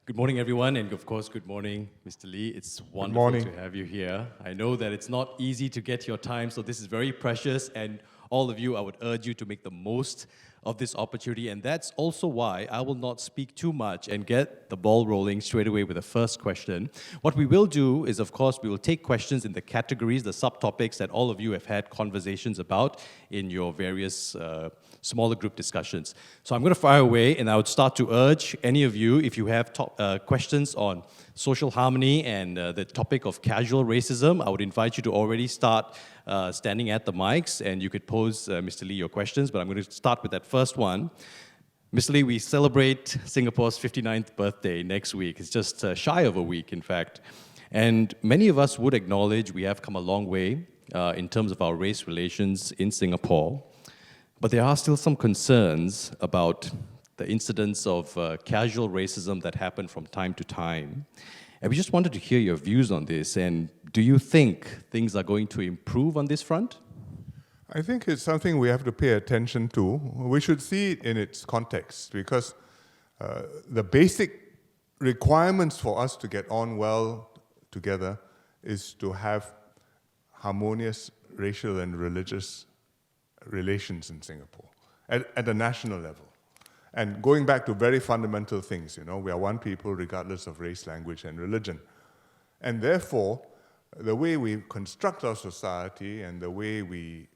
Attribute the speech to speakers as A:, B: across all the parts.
A: Good morning, everyone, and of course, good morning, Mr. Lee. It's wonderful
B: morning.
A: to have you here. I know that it's not easy to get your time, so this is very precious, and all of you, I would urge you to make the most of this opportunity, and that's also why I will not speak too much and get the ball rolling straight away with the first question. What we will do is, of course, we will take questions in the categories, the subtopics that all of you have had conversations about in your various smaller group discussions. So I'm going to fire away, and I would start to urge any of you, if you have questions on social harmony and the topic of casual racism, I would invite you to already start standing at the mics, and you could pose, Mr. Lee, your questions, but I'm going to start with that first one. Mr. Lee, we celebrate Singapore's 59th birthday next week. It's just shy of a week, in fact. And many of us would acknowledge we have come a long way in terms of our race relations in Singapore. But there are still some concerns about the incidents of casual racism that happen from time to time. And we just wanted to hear your views on this. And do you think things are going to improve on this front?
B: I think it's something we have to pay attention to. We should see it in its context because the basic requirements for us to get on well together is to have harmonious racial and religious relations in Singapore at a national level. And going back to very fundamental things, we are one people regardless of race, language, and religion. And therefore, the way we construct our society and the way we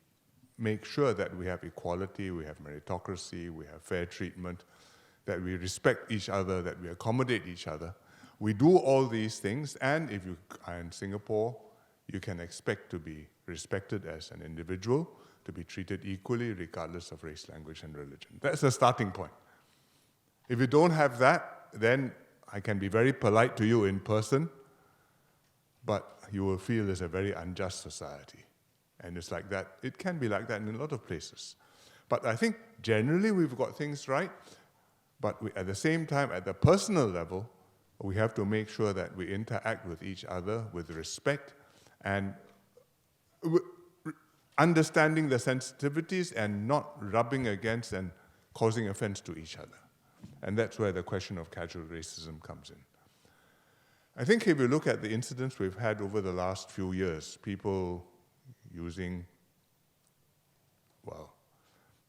B: make sure that we have equality, we have meritocracy, we have fair treatment, that we respect each other, that we accommodate each other. We do all these things, and if you are in Singapore, you can expect to be respected as an individual, to be treated equally regardless of race, language, and religion. That's the starting point. If you don't have that, then I can be very polite to you in person, but you will feel it's a very unjust society. And it's like that. It can be like that in a lot of places. But I think generally we've got things right, but at the same time, at the personal level, we have to make sure that we interact with each other with respect and understanding the sensitivities and not rubbing against and causing offense to each other. And that's where the question of casual racism comes in. I think if you look at the incidents we've had over the last few years, people using,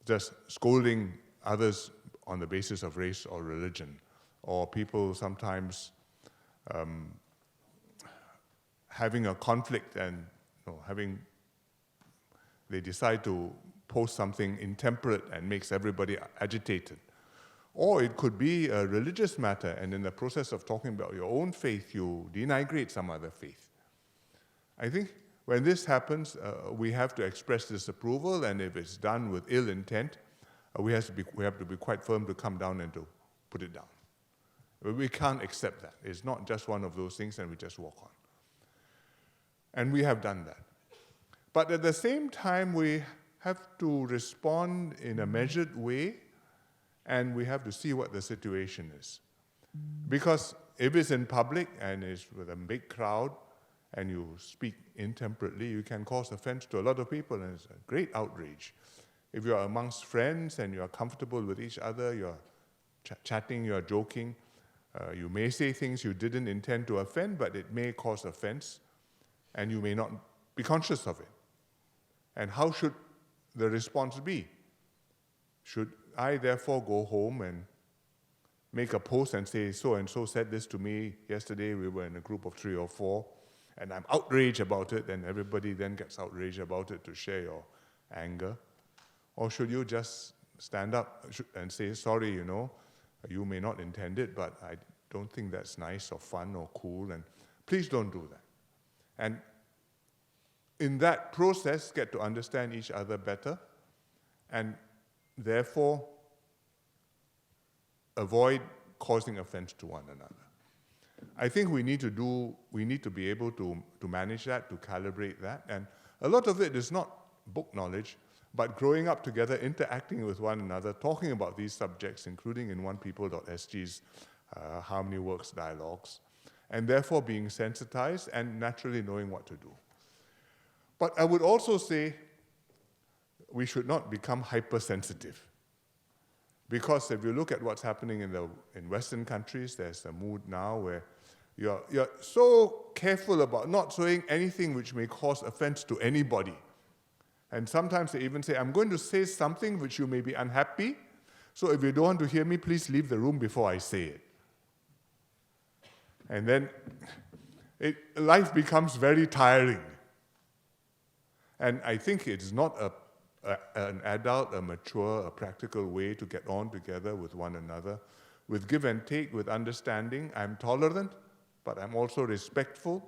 B: just scolding others on the basis of race or religion, or people sometimes having a conflict and they decide to post something intemperate and makes everybody agitated. Or it could be a religious matter, and in the process of talking about your own faith, you denigrate some other faith. I think when this happens, we have to express disapproval, and if it's done with ill intent, we have to be quite firm to come down and to put it down. We can't accept that. It's not just one of those things and we just walk on. And we have done that. But at the same time, we have to respond in a measured way, and we have to see what the situation is. Because if it's in public and it's with a big crowd and you speak intemperately, you can cause offense to a lot of people, and it's a great outrage. If you're amongst friends and you're comfortable with each other, you're chatting, you're joking, you may say things you didn't intend to offend, but it may cause offense, and you may not be conscious of it. And how should the response be? Should I therefore go home and make a post and say, so-and-so said this to me yesterday, we were in a group of 3 or 4, and I'm outraged about it, and everybody then gets outraged about it to share your anger? Or should you just stand up and say, sorry, you may not intend it, but I don't think that's nice or fun or cool, and please don't do that. And in that process, get to understand each other better, and therefore avoid causing offense to one another. I think we need to be able to manage that, to calibrate that, and a lot of it is not book knowledge, but growing up together, interacting with one another, talking about these subjects, including in onepeople.sg's Harmony Works dialogues, and therefore being sensitized and naturally knowing what to do. But I would also say we should not become hypersensitive, Because if you look at what's happening in Western countries, there's a mood now where you're so careful about not saying anything which may cause offense to anybody. And sometimes they even say, I'm going to say something which you may be unhappy, so if you don't want to hear me, please leave the room before I say it. And then life becomes very tiring. And I think it's not an adult, a mature, a practical way to get on together with one another, with give and take, with understanding. I'm tolerant, but I'm also respectful,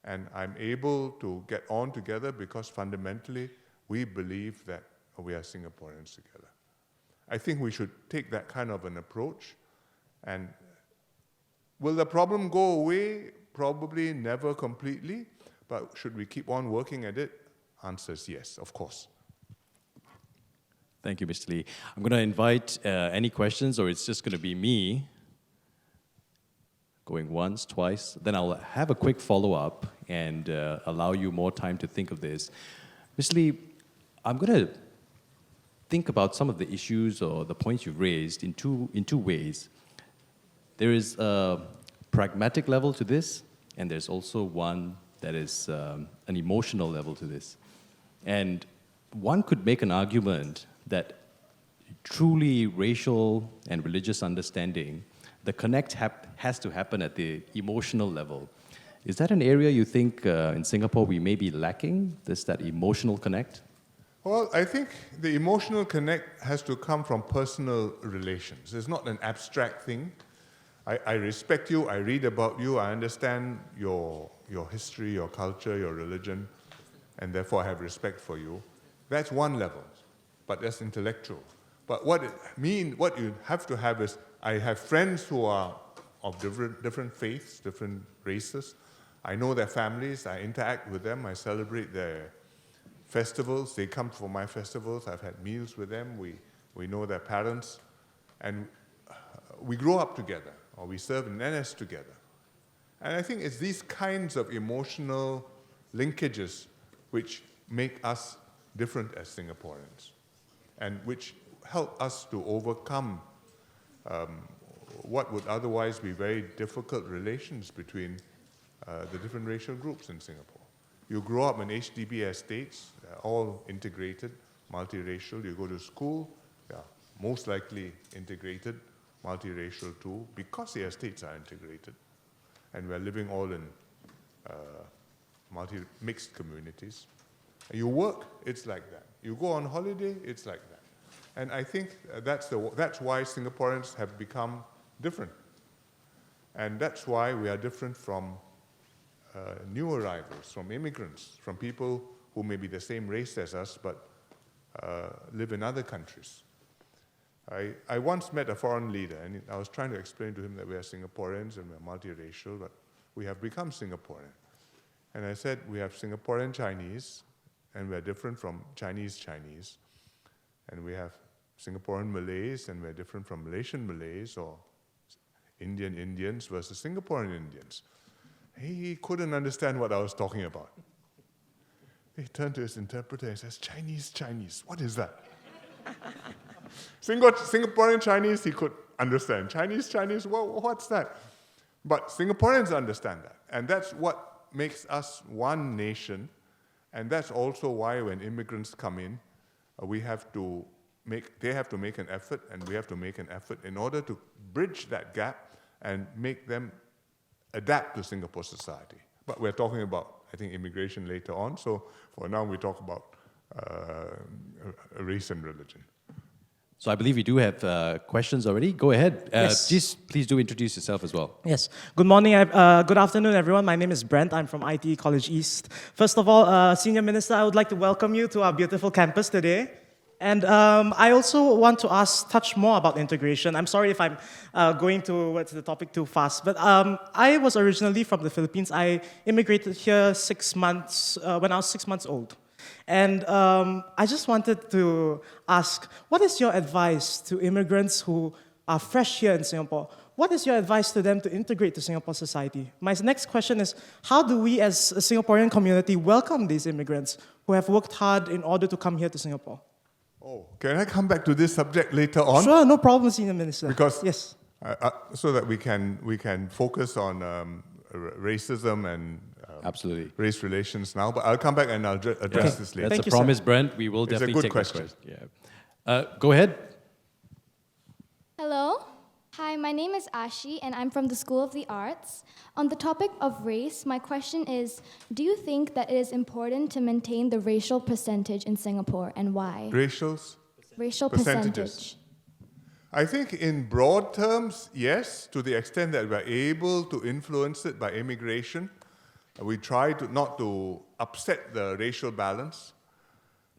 B: and I'm able to get on together because fundamentally we believe that we are Singaporeans together. I think we should take that kind of an approach. And will the problem go away? Probably never completely, but should we keep on working at it? Answer is yes, of course.
A: Thank you, Mr. Lee. I'm going to invite any questions, or it's just going to be me going once, twice. Then I'll have a quick follow-up and allow you more time to think of this. Mr. Lee, I'm going to think about some of the issues or the points you've raised in two ways. There is a pragmatic level to this, and there's also one that is an emotional level to this. And one could make an argument that truly racial and religious understanding, the connect has to happen at the emotional level. Is that an area you think in Singapore we may be lacking, that emotional connect?
B: Well, I think the emotional connect has to come from personal relations. It's not an abstract thing. I respect you, I read about you, I understand your history, your culture, your religion, and therefore I have respect for you. That's one level, but that's intellectual. But what you have to have is, I have friends who are of different faiths, different races. I know their families, I interact with them, I celebrate their festivals. They come for my festivals, I've had meals with them, we know their parents, and we grow up together, or we serve in NS together. And I think it's these kinds of emotional linkages which make us different as Singaporeans, and which help us to overcome what would otherwise be very difficult relations between the different racial groups in Singapore. You grow up in HDB estates, all integrated, multiracial. You go to school, most likely integrated, multiracial too, because the estates are integrated. And we're living all in mixed communities. You work, it's like that. You go on holiday, it's like that. And I think that's why Singaporeans have become different. And that's why we are different from new arrivals, from immigrants, from people who may be the same race as us but live in other countries. I once met a foreign leader, and I was trying to explain to him that we are Singaporeans and we're multiracial, but we have become Singaporean. And I said, we have Singaporean Chinese, and we're different from Chinese Chinese. And we have Singaporean Malays, and we're different from Malaysian Malays, or Indian Indians versus Singaporean Indians. He couldn't understand what I was talking about. He turned to his interpreter and says, Chinese Chinese, what is that? Singaporean Chinese, he could understand. Chinese Chinese, what's that? But Singaporeans understand that. And that's what makes us one nation. And that's also why when immigrants come in, they have to make an effort, and we have to make an effort in order to bridge that gap and make them adapt to Singapore society. But we're talking about, I think, immigration later on. So for now, we talk about race and religion.
A: So I believe we do have questions already. Go ahead.
C: Yes.
A: Please do introduce yourself as well.
C: Yes. Good morning. Good afternoon, everyone. My name is Brent. I'm from ITE College East. First of all, Senior Minister, I would like to welcome you to our beautiful campus today. And I also want to touch more about integration. I'm sorry if I'm going towards the topic too fast, but I was originally from the Philippines. I immigrated here 6 months, when I was 6 months old. And I just wanted to ask, what is your advice to immigrants who are fresh here in Singapore? What is your advice to them to integrate to Singapore society? My next question is, how do we as a Singaporean community welcome these immigrants who have worked hard in order to come here to Singapore?
B: Oh, can I come back to this subject later on?
C: Sure, no problem, Senior Minister.
B: Because
C: yes.
B: so that we can focus on racism and
A: Absolutely.
B: race relations now. But I'll come back and I'll address this later.
A: That's
C: Thank
A: a
C: you, sir.
A: promise, Brent. We will
B: It's a
A: definitely
B: good
A: take
B: question.
A: that question. Yeah. Go ahead.
D: Hello. Hi, my name is Ashi, and I'm from the School of the Arts. On the topic of race, my question is, do you think that it is important to maintain the racial percentage in Singapore, and why? Racial
B: Percentages.
D: percentage.
B: I think in broad terms, yes, to the extent that we're able to influence it by immigration. We try not to upset the racial balance,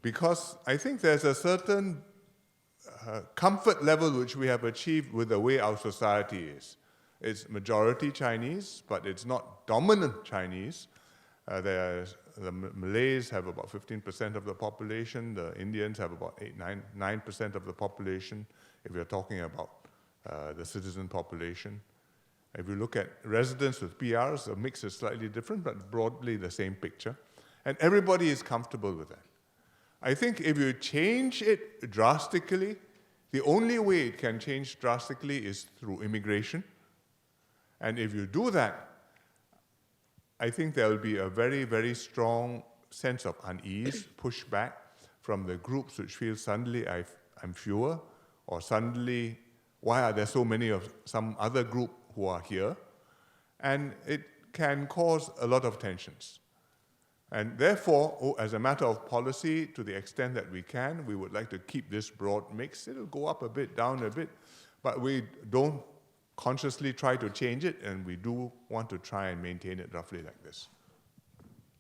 B: because I think there's a certain comfort level which we have achieved with the way our society is. It's majority Chinese, but it's not dominant Chinese. The Malays have about 15% of the population. The Indians have about 9% of the population, if you're talking about the citizen population. If you look at residents with PRs, the mix is slightly different, but broadly the same picture. And everybody is comfortable with that. I think if you change it drastically, the only way it can change drastically is through immigration. And if you do that, I think there will be a very, very strong sense of unease, pushback from the groups which feel suddenly I'm fewer, or suddenly, why are there so many of some other group who are here? And it can cause a lot of tensions. And therefore, as a matter of policy, to the extent that we can, we would like to keep this broad mix. It'll go up a bit, down a bit, but we don't consciously try to change it, and we do want to try and maintain it roughly like this.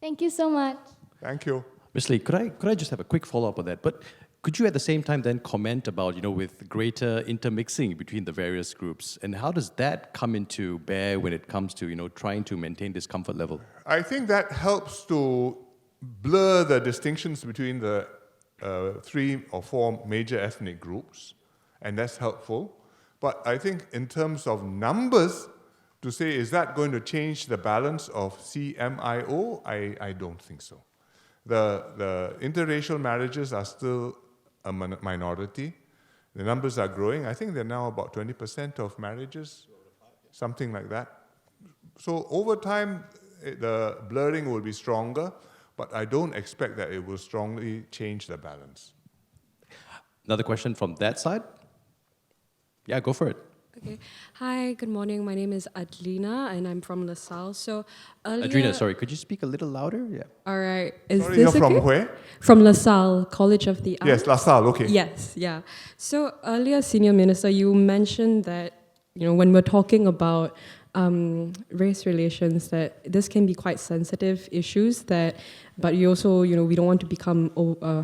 D: Thank you so much.
B: Thank you.
A: Ms. Lee, could I just have a quick follow-up on that? But could you at the same time then comment about, with greater intermixing between the various groups, and how does that come into bear when it comes to, trying to maintain this comfort level?
B: I think that helps to blur the distinctions between the 3 or 4 major ethnic groups, and that's helpful. But I think in terms of numbers, to say, is that going to change the balance of CMIO? I don't think so. The interracial marriages are still a minority. The numbers are growing. I think they're now about 20% of marriages, something like that. So over time, the blurring will be stronger, but I don't expect that it will strongly change the balance.
A: Another question from that side? Yeah, go for it.
E: Okay. Hi, good morning. My name is Adlina, and I'm from LaSalle. So earlier...
A: Adrina, sorry, could you speak a little louder? Yeah.
E: All right. Is
B: Sorry,
E: this
B: you're
E: okay?
B: from where?
E: From LaSalle, College of the Arts.
B: Yes, LaSalle, okay.
E: Yes, yeah. So earlier, Senior Minister, you mentioned that, when we're talking about race relations, that this can be quite sensitive issues, but you also, we don't want to become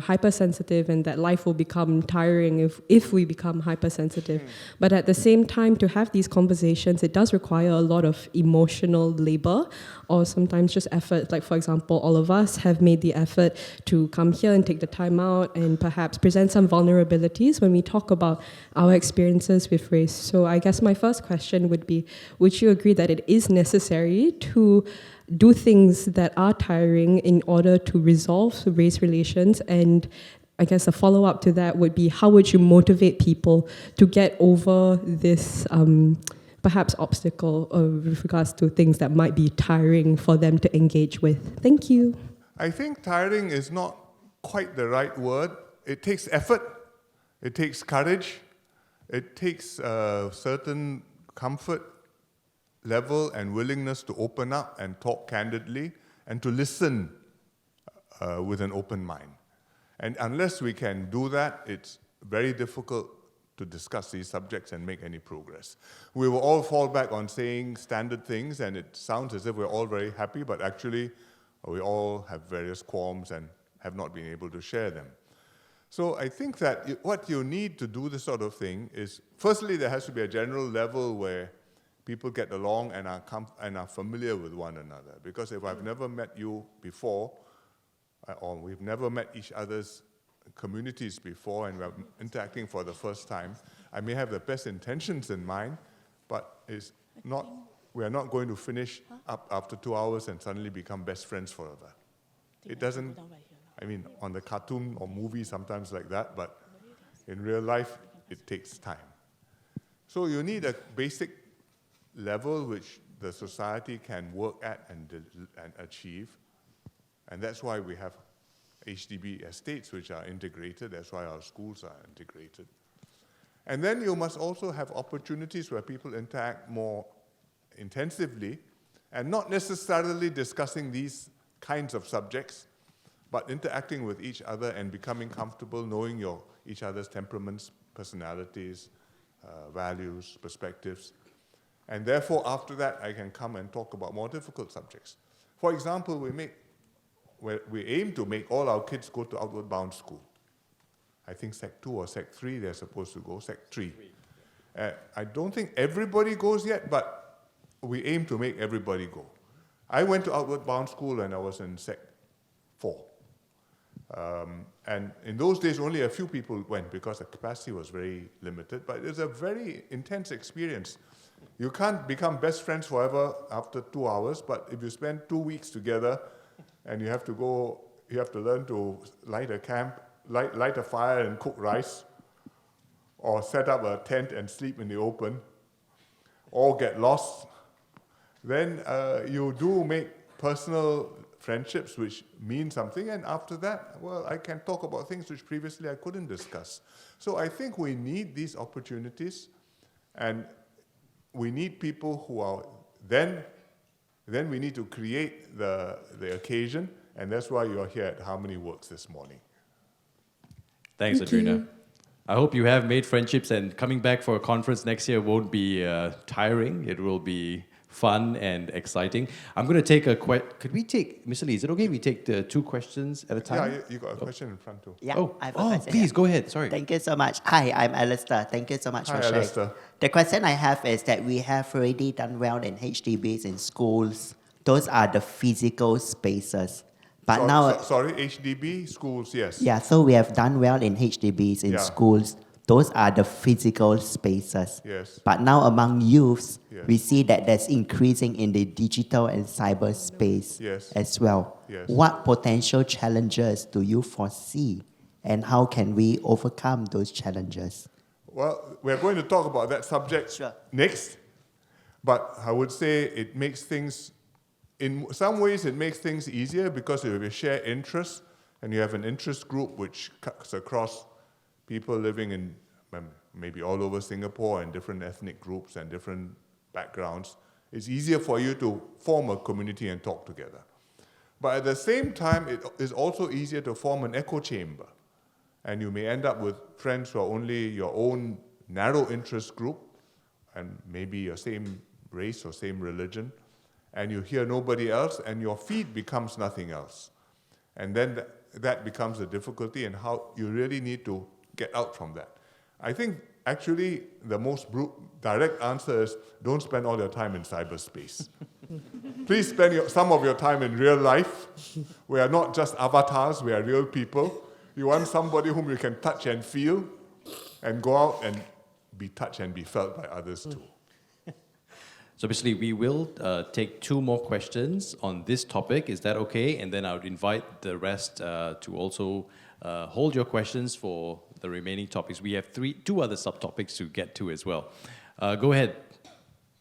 E: hypersensitive, and that life will become tiring if we become hypersensitive. But at the same time, to have these conversations, it does require a lot of emotional labor, or sometimes just effort. Like, for example, all of us have made the effort to come here and take the time out and perhaps present some vulnerabilities when we talk about our experiences with race. So I guess my first question would be, would you agree that it is necessary to do things that are tiring in order to resolve race relations? And I guess a follow-up to that would be, how would you motivate people to get over this perhaps obstacle with regards to things that might be tiring for them to engage with? Thank you.
B: I think tiring is not quite the right word. It takes effort, it takes courage, it takes a certain comfort level and willingness to open up and talk candidly and to listen with an open mind. And unless we can do that, it's very difficult to discuss these subjects and make any progress. We will all fall back on saying standard things, and it sounds as if we're all very happy, but actually we all have various qualms and have not been able to share them. So I think that what you need to do this sort of thing is, firstly, there has to be a general level where people get along and are familiar with one another. Because if I've never met you before, or we've never met each other's communities before, and we're interacting for the first time, I may have the best intentions in mind, but we are not going to finish up after 2 hours and suddenly become best friends forever. It doesn't, on the cartoon or movie sometimes like that, but In real life, it takes time. So you need a basic level which the society can work at and achieve. And that's why we have HDB estates which are integrated. That's why our schools are integrated. And then you must also have opportunities where people interact more intensively and not necessarily discussing these kinds of subjects, but interacting with each other and becoming comfortable, knowing each other's temperaments, personalities, values, perspectives. And therefore, after that, I can come and talk about more difficult subjects. For example, we aim to make all our kids go to Outward Bound School. I think Sec 2 or Sec 3 they're supposed to go, Sec 3. I don't think everybody goes yet, but we aim to make everybody go. I went to Outward Bound School when I was in Sec 4. And in those days, only a few people went because the capacity was very limited, but it was a very intense experience. You can't become best friends forever after 2 hours, but if you spend 2 weeks together and you have to learn to light a camp, light a fire and cook rice, or set up a tent and sleep in the open, or get lost, then you do make personal friendships which mean something, and after that, well, I can talk about things which previously I couldn't discuss. So I think we need these opportunities, and we need people who are, then we need to create the occasion, and that's why you're here at Harmony Works this morning.
A: Thanks,
E: Thank
A: Adrina.
E: you.
A: I hope you have made friendships, and coming back for a conference next year won't be tiring. It will be fun and exciting. I'm going to take could we take, Mr. Lee, is it okay if we take the 2 questions at a time?
B: Yeah, you got a question in front too.
F: Yeah,
A: Oh,
F: I have a question.
A: please, go ahead. Sorry.
F: Thank you so much. Hi, I'm Alistair. Thank you so much
B: Hi,
F: for sharing.
B: Alistair.
F: The question I have is that we have already done well in HDBs in schools. Those are the physical spaces. But now,
B: Sorry, HDB schools, yes.
F: yeah, so we have done well in HDBs in
B: Yeah.
F: schools. Those are the physical spaces.
B: Yes.
F: But now among youths,
B: Yes.
F: we see that there's increasing in the digital and cyber space
B: Yes.
F: as well.
B: Yes.
F: What potential challenges do you foresee, and how can we overcome those challenges?
B: Well, we're going to talk about that subject
F: Sure.
B: next, but I would say it makes things, in some ways it makes things easier because if you share interests and you have an interest group which cuts across people living in maybe all over Singapore and different ethnic groups and different backgrounds, it's easier for you to form a community and talk together. But at the same time, it is also easier to form an echo chamber. And you may end up with friends who are only your own narrow interest group, and maybe your same race or same religion, and you hear nobody else, and your feed becomes nothing else. And then that becomes a difficulty, and how you really need to get out from that. I think actually the most direct answer is don't spend all your time in cyberspace. Please spend some of your time in real life. We are not just avatars, we are real people. You want somebody whom you can touch and feel, and go out and be touched and be felt by others too.
A: So basically, we will take 2 more questions on this topic. Is that okay? And then I would invite the rest to also hold your questions for the remaining topics. We have 2 other subtopics to get to as well. Go ahead.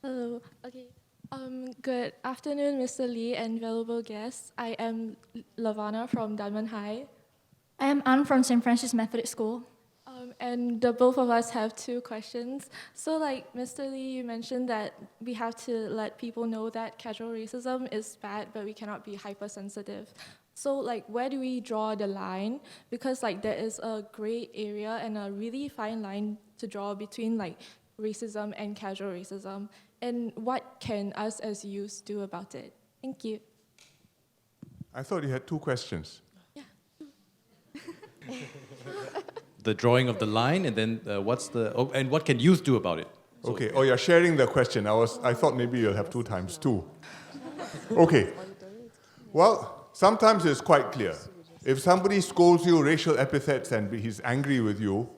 G: Hello. Okay. Good afternoon, Mr. Lee and valuable guests. I am Lavana from Diamond High.
D: I am Anne from St. Francis Methodist School.
G: And the both of us have 2 questions. So like Mr. Lee, you mentioned that we have to let people know that casual racism is bad, but we cannot be hypersensitive. So like where do we draw the line? Because like there is a gray area and a really fine line to draw between like racism and casual racism. And what can us as youth do about it? Thank you.
B: I thought you had 2 questions.
A: The drawing of the line, and then and what can youth do about it? So,
B: Okay, you're sharing the question. I thought maybe you'll have 2 times 2. Okay. Well, sometimes it's quite clear. If somebody scolds you racial epithets and he's angry with you,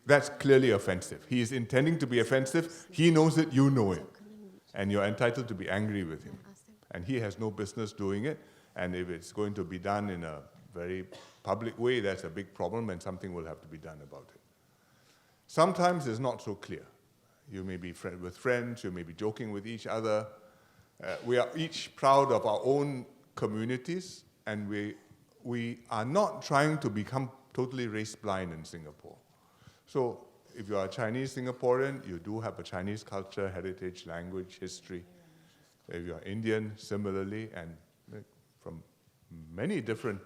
B: that's clearly offensive. He is intending to be offensive. He knows it, you know it. And you're entitled to be angry with him. And he has no business doing it. And if it's going to be done in a very public way, that's a big problem and something will have to be done about it. Sometimes it's not so clear. You may be with friends, you may be joking with each other. We are each proud of our own communities, and we are not trying to become totally race blind in Singapore. So if you are a Chinese Singaporean, you do have a Chinese culture, heritage, language, history. If you are Indian, similarly, and from many different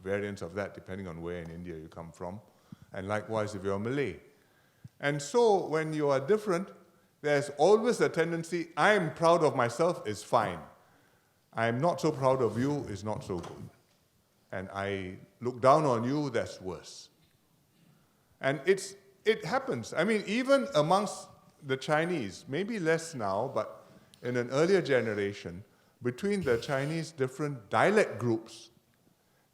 B: variants of that, depending on where in India you come from. And likewise, if you're Malay. And so when you are different, there's always a tendency, I'm proud of myself is fine. I'm not so proud of you is not so good. And I look down on you, that's worse. And it happens. I mean, even amongst the Chinese, maybe less now, but in an earlier generation, between the Chinese different dialect groups,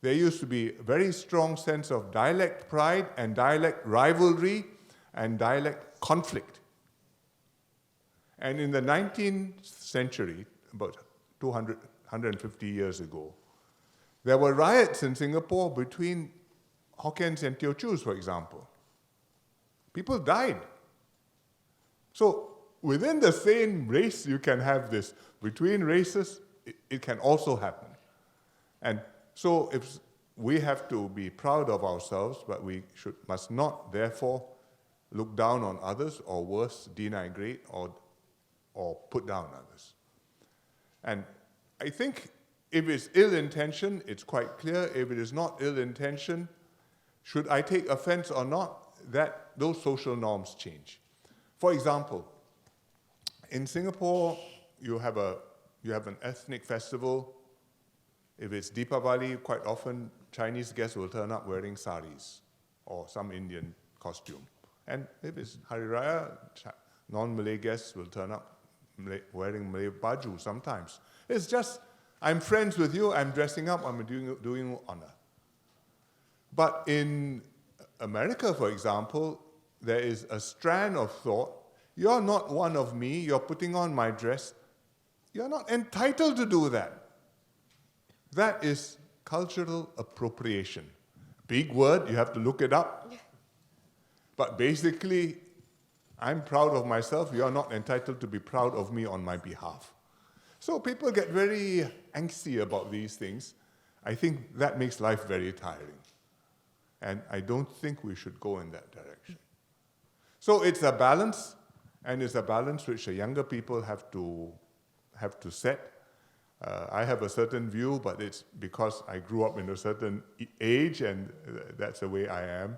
B: there used to be a very strong sense of dialect pride and dialect rivalry and dialect conflict. And in the 19th century, about 150 years ago, there were riots in Singapore between Hokkiens and Teochews, for example. People died. So within the same race, you can have this. Between races, it can also happen. And so if we have to be proud of ourselves, but we must not, therefore, look down on others, or worse, denigrate or put down others. And I think if it's ill-intention, it's quite clear. If it is not ill-intention, should I take offense or not, that those social norms change. For example, in Singapore, you have an ethnic festival. If it's Deepavali, quite often Chinese guests will turn up wearing saris or some Indian costume. And if it's Hari Raya, non-Malay guests will turn up wearing Malay baju sometimes. It's just, I'm friends with you, I'm dressing up, I'm doing you honor. But in America, for example, there is a strand of thought, you're not one of me, you're putting on my dress, you're not entitled to do that. That is cultural appropriation. Big word, you have to look it up. But basically, I'm proud of myself, you're not entitled to be proud of me on my behalf. So people get very angsty about these things. I think that makes life very tiring. And I don't think we should go in that direction. So it's a balance, and it's a balance which the younger people have to set. I have a certain view, but it's because I grew up in a certain age, and that's the way I am.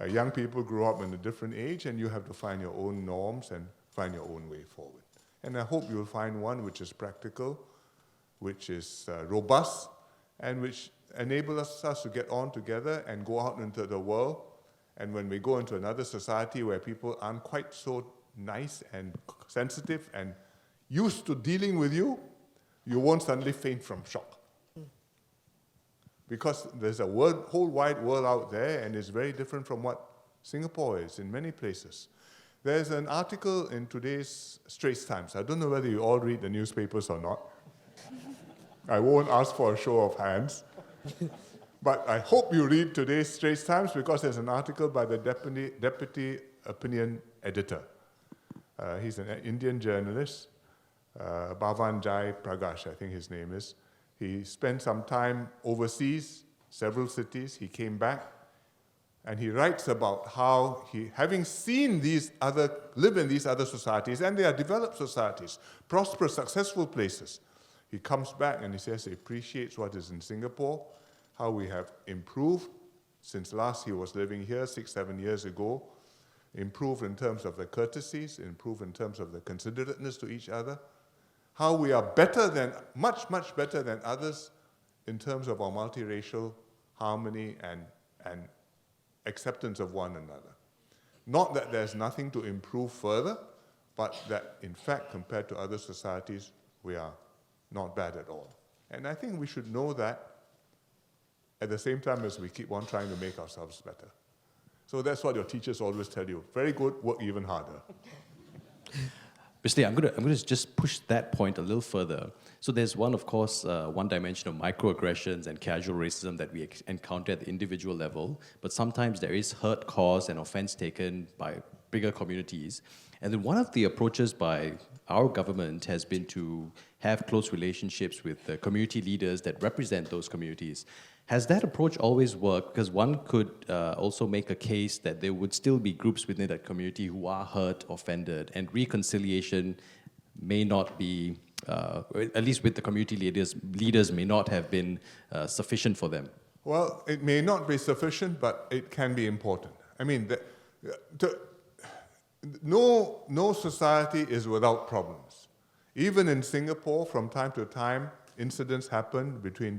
B: Young people grow up in a different age, and you have to find your own norms and find your own way forward. And I hope you'll find one which is practical, which is robust, and which enables us to get on together and go out into the world. And when we go into another society where people aren't quite so nice and sensitive and used to dealing with you, you won't suddenly faint from shock. Because there's a whole wide world out there, and it's very different from what Singapore is in many places. There's an article in today's Straits Times. I don't know whether you all read the newspapers or not. I won't ask for a show of hands. But I hope you read today's Straits Times, because there's an article by the deputy opinion editor. He's an Indian journalist, Bhavan Jai Prakash, I think his name is. He spent some time overseas, several cities. He came back, and he writes about how he, having seen live in these other societies, and they are developed societies, prosperous, successful places. He comes back and he says he appreciates what is in Singapore, how we have improved since last he was living here 6-7 years ago, improved in terms of the courtesies, improved in terms of the considerateness to each other, how we are much, much better than others in terms of our multiracial harmony and acceptance of one another. Not that there's nothing to improve further, but that, in fact, compared to other societies, we are not bad at all. And I think we should know that at the same time as we keep on trying to make ourselves better. So that's what your teachers always tell you. Very good, work even harder.
A: Basically, I'm gonna just push that point a little further. So there's one, of course, one dimension of microaggressions and casual racism that we encounter at the individual level, but sometimes there is hurt caused and offense taken by bigger communities. And then one of the approaches by our government has been to have close relationships with the community leaders that represent those communities. Has that approach always worked? Because one could also make a case that there would still be groups within that community who are hurt, offended, and reconciliation may not be, at least with the community leaders may not have been sufficient for them.
B: Well, it may not be sufficient, but it can be important. I mean, no society is without problems. Even in Singapore, from time to time, incidents happen between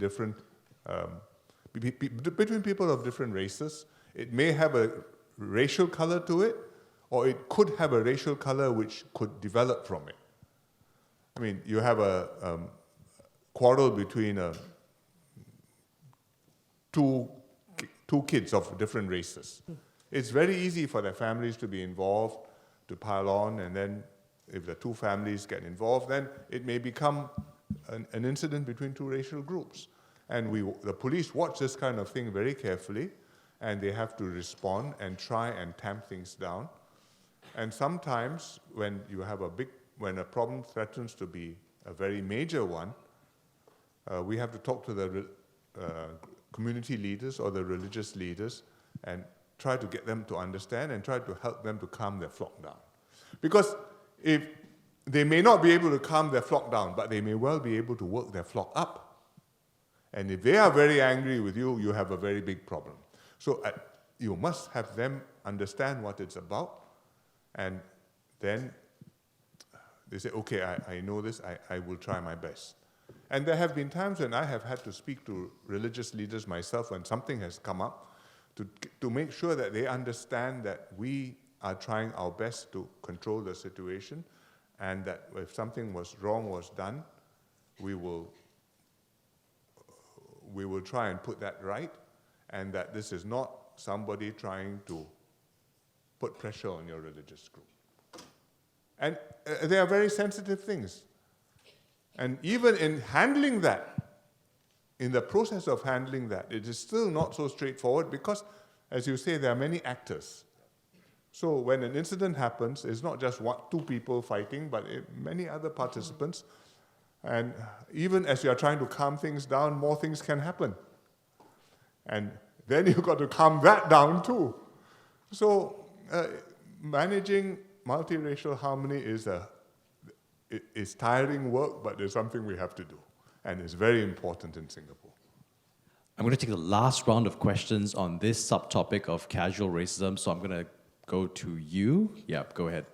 B: between people of different races. It may have a racial color to it, or it could have a racial color which could develop from it. I mean, you have a quarrel between two kids of different races. It's very easy for their families to be involved, to pile on, and then if the two families get involved, then it may become an incident between two racial groups. And the police watch this kind of thing very carefully, and they have to respond and try and tamp things down. And sometimes when a problem threatens to be a very major one, we have to talk to the community leaders or the religious leaders and try to get them to understand and try to help them to calm their flock down. Because if they may not be able to calm their flock down, but they may well be able to work their flock up. And if they are very angry with you, you have a very big problem. So you must have them understand what it's about, and then they say, okay, I know this, I will try my best. And there have been times when I have had to speak to religious leaders myself when something has come up to make sure that they understand that we are trying our best to control the situation, and that if something was done, we will try and put that right, and that this is not somebody trying to put pressure on your religious group. And they are very sensitive things. And even in handling that, in the process of handling that, it is still not so straightforward because, as you say, there are many actors. So when an incident happens, it's not just two people fighting, but many other participants. And even as you are trying to calm things down, more things can happen. And then you've got to calm that down too. So managing multiracial harmony is tiring work, but it's something we have to do. And it's very important in Singapore.
A: I'm going to take the last round of questions on this subtopic of casual racism, so I'm going to go to you. Yeah, go ahead.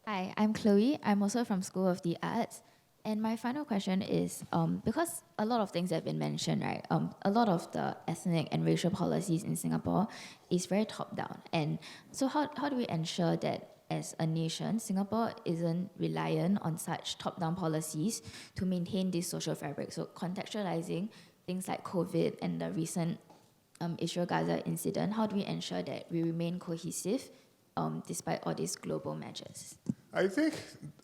H: Hi, I'm Chloe. I'm also from School of the Arts. And my final question is, because a lot of things have been mentioned, right? A lot of the ethnic and racial policies in Singapore is very top-down. And so how do we ensure that as a nation, Singapore isn't reliant on such top-down policies to maintain this social fabric? So contextualizing things like COVID and the recent Israel Gaza incident, how do we ensure that we remain cohesive despite all these global measures?
B: I think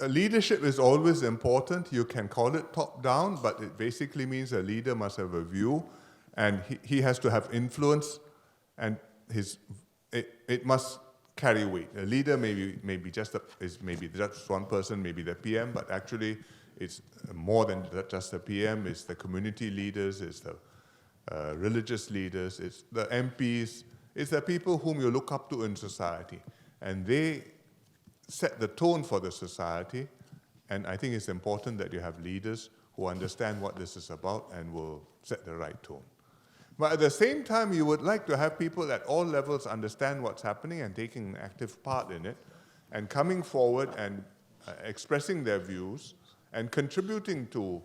B: leadership is always important. You can call it top-down, but it basically means a leader must have a view, and he has to have influence, and it must carry weight. A leader maybe just one person, maybe the PM, but actually it's more than just the PM. It's the community leaders, it's the religious leaders, it's the MPs, it's the people whom you look up to in society, and they set the tone for the society. And I think it's important that you have leaders who understand what this is about and will set the right tone. But at the same time, you would like to have people at all levels understand what's happening and taking an active part in it, and coming forward and expressing their views and contributing to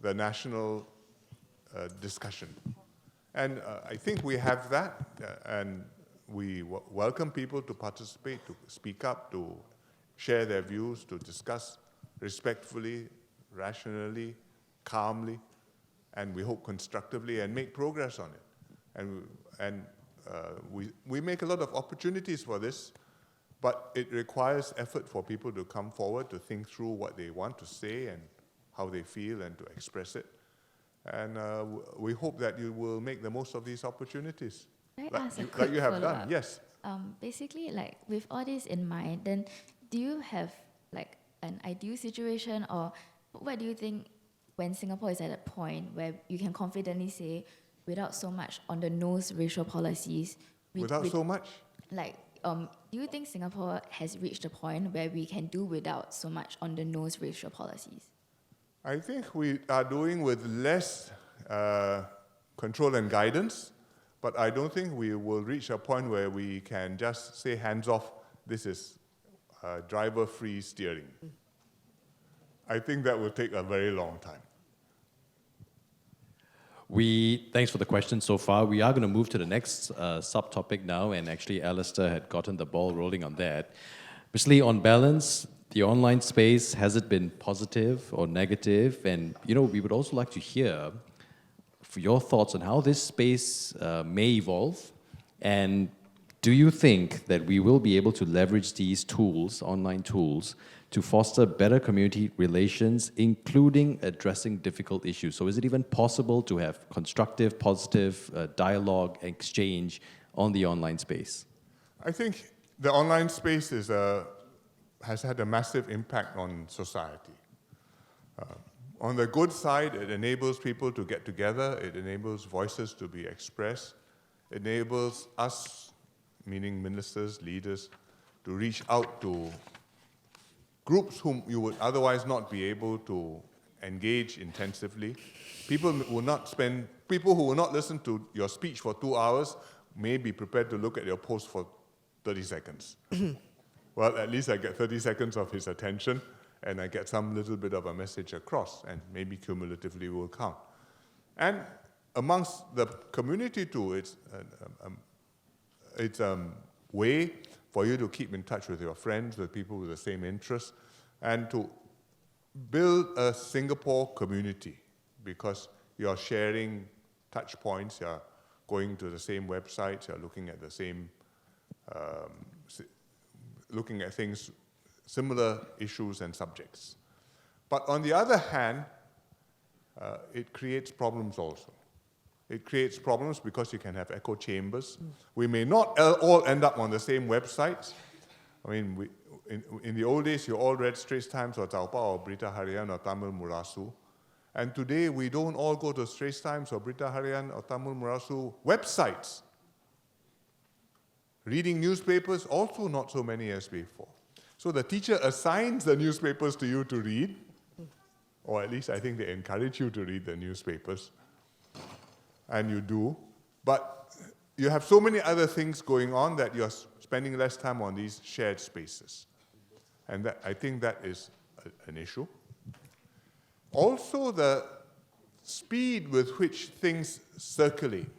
B: the national discussion. And I think we have that, and we welcome people to participate, to speak up, to share their views, to discuss respectfully, rationally, calmly, and we hope constructively, and make progress on it. And we make a lot of opportunities for this, But it requires effort for people to come forward, to think through what they want to say and how they feel and to express it. And we hope that you will make the most of these opportunities.
H: Can I
B: Like
H: ask a
B: you,
H: quick
B: like you have
H: follow-up?
B: done, yes.
H: Basically, like with all this in mind, then do you have like an ideal situation, or what do you think when Singapore is at a point where you can confidently say, without so much on the nose racial policies,
B: Without so much?
H: like, do you think Singapore has reached a point where we can do without so much on the nose racial policies?
B: I think we are doing with less control and guidance, but I don't think we will reach a point where we can just say hands off, this is driver-free steering. I think that will take a very long time.
A: Thanks for the question so far. We are going to move to the next subtopic now, and actually Alistair had gotten the ball rolling on that. Basically, on balance, the online space, has it been positive or negative? And, we would also like to hear for your thoughts on how this space may evolve. And do you think that we will be able to leverage these tools, online tools, to foster better community relations, including addressing difficult issues? So is it even possible to have constructive, positive dialogue, exchange on the online space?
B: I think the online space has had a massive impact on society. On the good side, it enables people to get together, it enables voices to be expressed, it enables us, meaning ministers, leaders, to reach out to groups whom you would otherwise not be able to engage intensively. People who will not listen to your speech for 2 hours may be prepared to look at your post for 30 seconds. Well, at least I get 30 seconds of his attention, and I get some little bit of a message across, and maybe cumulatively will count. And amongst the community too, it's a way for you to keep in touch with your friends, with people with the same interests, and to build a Singapore community, because you're sharing touch points, you're going to the same websites, you're looking at the same, looking at things, similar issues and subjects. But on the other hand, it creates problems also. It creates problems because you can have echo chambers. We may not all end up on the same websites. I mean, in the old days, you all read Straits Times or Taupa or Berita Harian or Tamil Murasu. And today, we don't all go to Straits Times or Berita Harian or Tamil Murasu websites. Reading newspapers, also not so many as before. So the teacher assigns the newspapers to you to read, or at least I think they encourage you to read the newspapers. And you do, but you have so many other things going on that you're spending less time on these shared spaces. And I think that is an issue. Also, the speed with which things circulate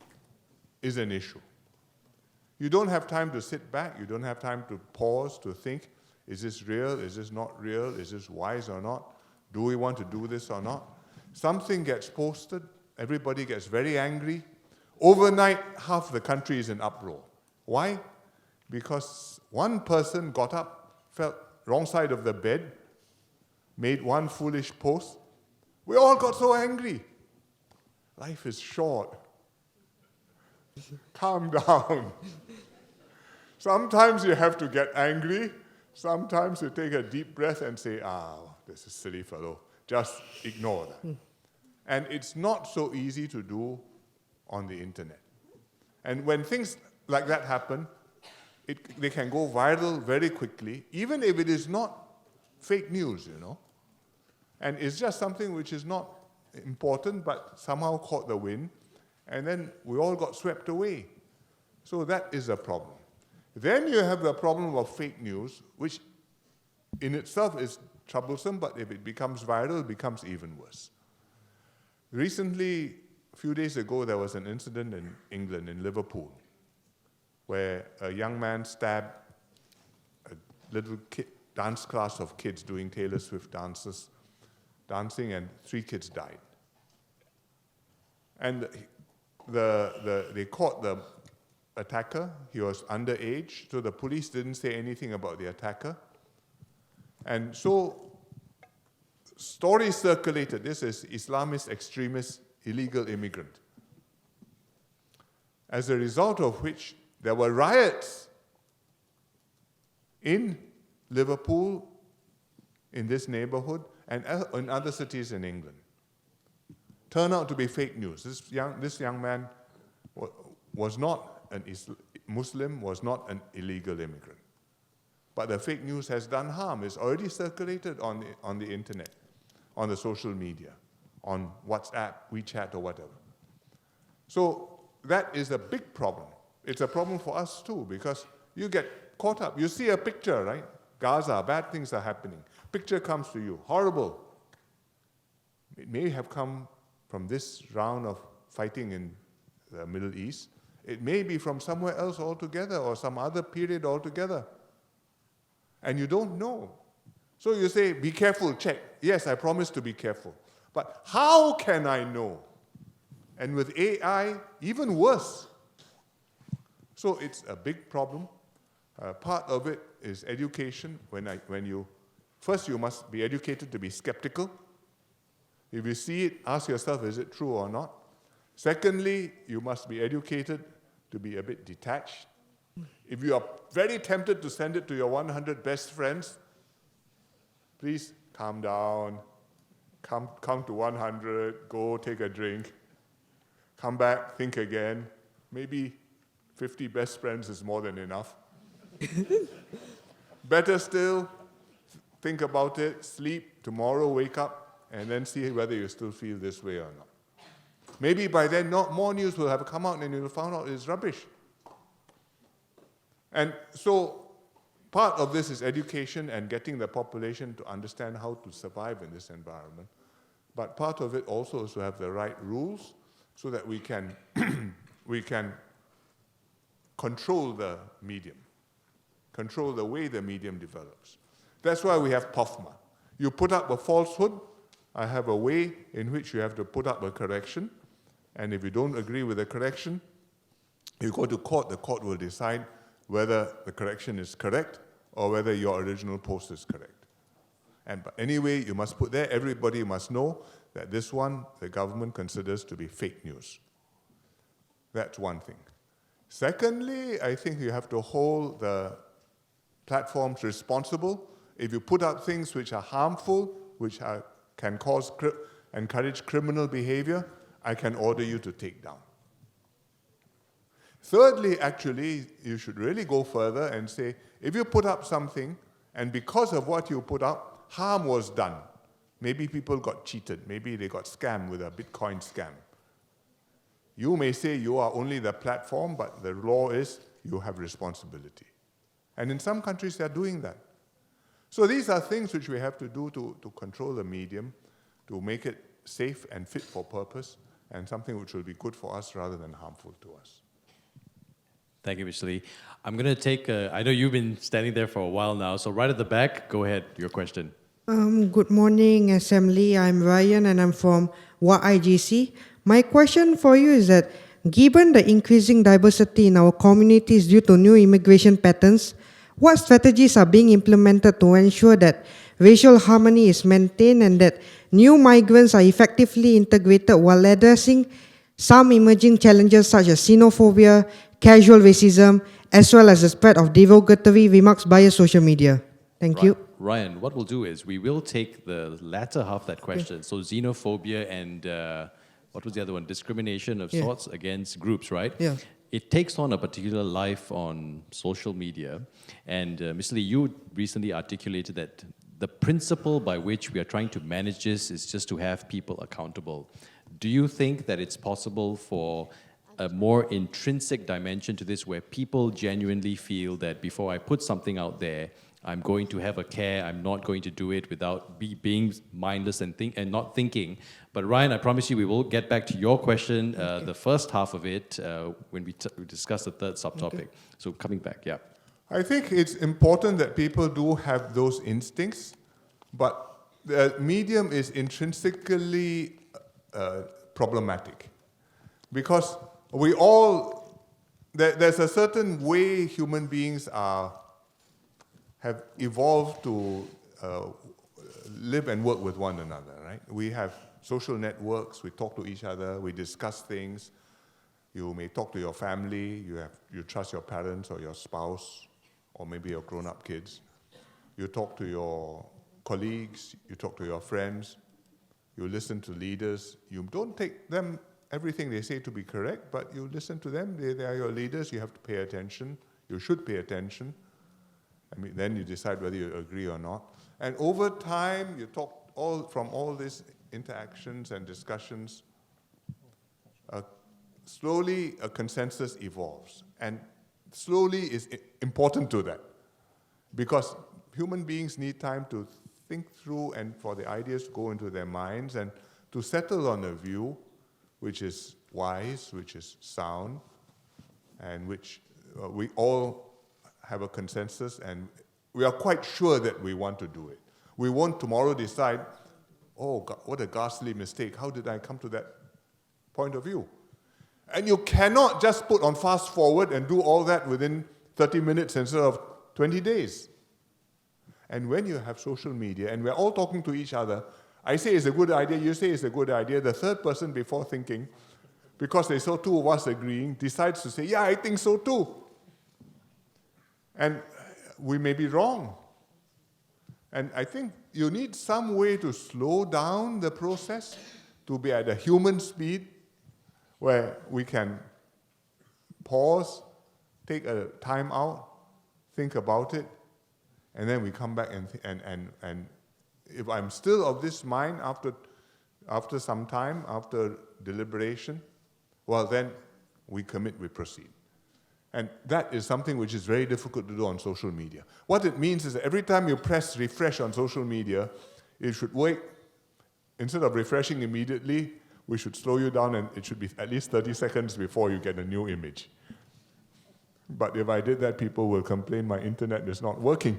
B: is an issue. You don't have time to sit back, you don't have time to pause, to think, is this real, is this not real, is this wise or not, do we want to do this or not? Something gets posted, everybody gets very angry. Overnight, half the country is in uproar. Why? Because one person got up, felt wrong side of the bed, made one foolish post. We all got so angry. Life is short. Calm down. Sometimes you have to get angry. Sometimes you take a deep breath and say, this is silly fellow. Just ignore that. And it's not so easy to do on the internet. And when things like that happen, they can go viral very quickly, even if it is not fake news, And it's just something which is not important, but somehow caught the wind, and then we all got swept away. So that is a problem. Then you have the problem of fake news, which in itself is troublesome, but if it becomes viral, it becomes even worse. Recently, a few days ago, there was an incident in England, in Liverpool, where a young man stabbed a little dance class of kids doing Taylor Swift dancing, and 3 kids died. And they caught the attacker. He was underage, so the police didn't say anything about the attacker. And so stories circulated. This is Islamist extremist illegal immigrant. As a result of which, there were riots in Liverpool, in this neighborhood, and in other cities in England. Turned out to be fake news. This young man was not an Muslim, was not an illegal immigrant. But the fake news has done harm. It's already circulated on the internet, on the social media, on WhatsApp, WeChat, or whatever. So that is a big problem. It's a problem for us too, because you get caught up. You see a picture, right? Gaza, bad things are happening. Picture comes to you, horrible. It may have come from this round of fighting in the Middle East. It may be from somewhere else altogether or some other period altogether. And you don't know. So you say, be careful, check. Yes, I promise to be careful. But how can I know? And with AI, even worse. So it's a big problem. Part of it is education. First you must be educated to be skeptical. If you see it, ask yourself, is it true or not? Secondly, you must be educated to be a bit detached. If you are very tempted to send it to your 100 best friends, please calm down, count to 100, go take a drink, come back, think again. Maybe 50 best friends is more than enough. Better still, think about it, sleep, tomorrow wake up, and then see whether you still feel this way or not. Maybe by then more news will have come out and you'll find out it's rubbish. And so part of this is education and getting the population to understand how to survive in this environment. But part of it also is to have the right rules so that we can control the medium, control the way the medium develops. That's why we have POFMA. You put up a falsehood, I have a way in which you have to put up a correction, and if you don't agree with the correction, you go to court, the court will decide whether the correction is correct or whether your original post is correct. But anyway, you must put there, everybody must know that this one the government considers to be fake news. That's one thing. Secondly, I think you have to hold the platforms responsible. If you put up things which are harmful, which can encourage criminal behavior, I can order you to take down. Thirdly, actually, you should really go further and say, if you put up something, and because of what you put up, harm was done. Maybe people got cheated. Maybe they got scammed with a Bitcoin scam. You may say you are only the platform, but the law is you have responsibility. And in some countries, they're doing that. So these are things which we have to do to control the medium, to make it safe and fit for purpose, and something which will be good for us rather than harmful to us.
A: Thank you, Mr. Lee. I'm going to take, I know you've been standing there for a while now, so right at the back, go ahead, your question.
I: Good morning, Assembly. I'm Ryan and I'm from YIGC. My question for you is that given the increasing diversity in our communities due to new immigration patterns, what strategies are being implemented to ensure that racial harmony is maintained and that new migrants are effectively integrated while addressing some emerging challenges such as xenophobia, casual racism, as well as the spread of derogatory remarks via social media? Thank you.
A: Ryan, what we'll do is we will take the latter half of that question. So xenophobia and what was the other one? Discrimination of sorts against groups, right?
I: Yeah.
A: It takes on a particular life on social media. And Mr. Lee, you recently articulated that the principle by which we are trying to manage this is just to have people accountable. Do you think that it's possible for a more intrinsic dimension to this where people genuinely feel that before I put something out there, I'm going to have a care, I'm not going to do it without being mindless and not thinking. But Ryan, I promise you we will get back to your question, the first half of it, when we discuss the third subtopic. Okay. So coming back, yeah.
B: I think it's important that people do have those instincts, but the medium is intrinsically problematic because we all there's a certain way human beings have evolved to live and work with one another, right? We have social networks, we talk to each other, we discuss things. You may talk to your family, you trust your parents or your spouse, or maybe your grown-up kids. You talk to your colleagues, you talk to your friends, you listen to leaders. You don't take them, everything they say to be correct, but you listen to them, they are your leaders, you have to pay attention, you should pay attention. I mean, then you decide whether you agree or not. And over time, you talk from all these interactions and discussions, slowly a consensus evolves. And slowly is important to that, because human beings need time to think through and for the ideas to go into their minds and to settle on a view which is wise, which is sound, and which we all have a consensus, and we are quite sure that we want to do it. We won't tomorrow decide, oh, God, what a ghastly mistake. How did I come to that point of view? And you cannot just put on fast forward and do all that within 30 minutes instead of 20 days. And when you have social media and we're all talking to each other, I say it's a good idea, you say it's a good idea, the third person before thinking, because they saw two of us agreeing, decides to say, yeah, I think so too. And we may be wrong. And I think you need some way to slow down the process, to be at a human speed, where we can pause, take a time out, think about it, and then we come back and if I'm still of this mind after some time, after deliberation, well then we commit, we proceed. And that is something which is very difficult to do on social media. What it means is that every time you press refresh on social media, it should wait, instead of refreshing immediately, we should slow you down and it should be at least 30 seconds before you get a new image. But if I did that, people will complain my internet is not working.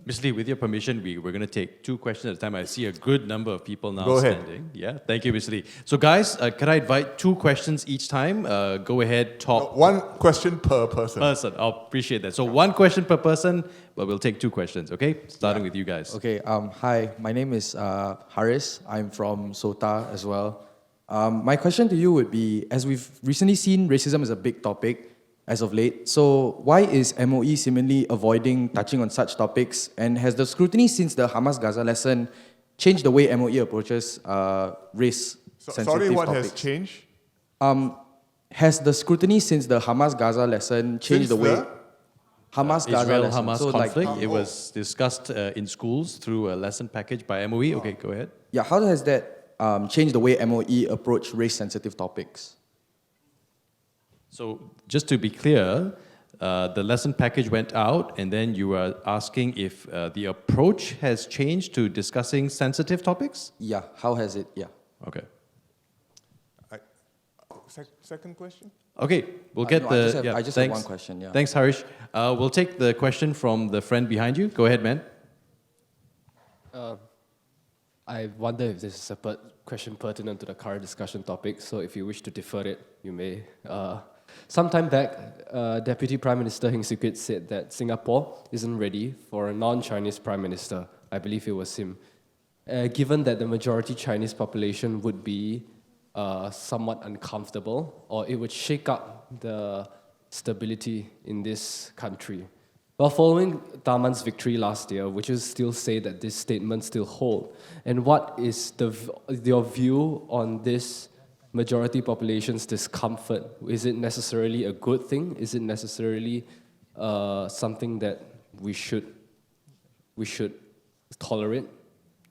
A: Ms. Lee, with your permission, we're going to take 2 questions at a time. I see a good number of people now
B: Go ahead.
A: standing. Yeah, thank you, Ms. Lee. So guys, can I invite 2 questions each time? Go ahead, talk.
B: 1 question per person.
A: I'll appreciate that. So 1 question per person, but we'll take 2 questions, okay? Starting with you guys.
J: Okay, hi, my name is Haris. I'm from SOTA as well. My question to you would be, as we've recently seen, racism is a big topic as of late. So why is MOE seemingly avoiding touching on such topics? And has the scrutiny since the Hamas-Gaza lesson changed the way MOE approaches race-sensitive
B: Sorry, what
J: topics?
B: has changed?
J: Has the scrutiny since the Hamas-Gaza lesson changed the way... Hamas-Gaza lesson.
A: Israel-Hamas
J: So
A: conflict. It was discussed in schools through a lesson package by MOE. Okay, go ahead.
J: Yeah, how has that changed the way MOE approach race-sensitive topics?
A: So just to be clear, the lesson package went out, and then you were asking if the approach has changed to discussing sensitive topics?
J: Yeah, how has it? Yeah.
A: Okay.
B: Second question?
A: Okay, we'll get
J: no,
A: the...
J: I just have one question, yeah.
A: Thanks, Harish. We'll take the question from the friend behind you. Go ahead, man.
K: I wonder if this is a question pertinent to the current discussion topic, so if you wish to defer it, you may. Sometime back, Deputy Prime Minister Heng Swee Keat said that Singapore isn't ready for a non-Chinese Prime Minister. I believe it was him. Given that the majority Chinese population would be somewhat uncomfortable, or it would shake up the stability in this country. Well, following Tharman's victory last year, would you still say that this statement still hold? And what is your view on this majority population's discomfort? Is it necessarily a good thing? Is it necessarily something that we should tolerate?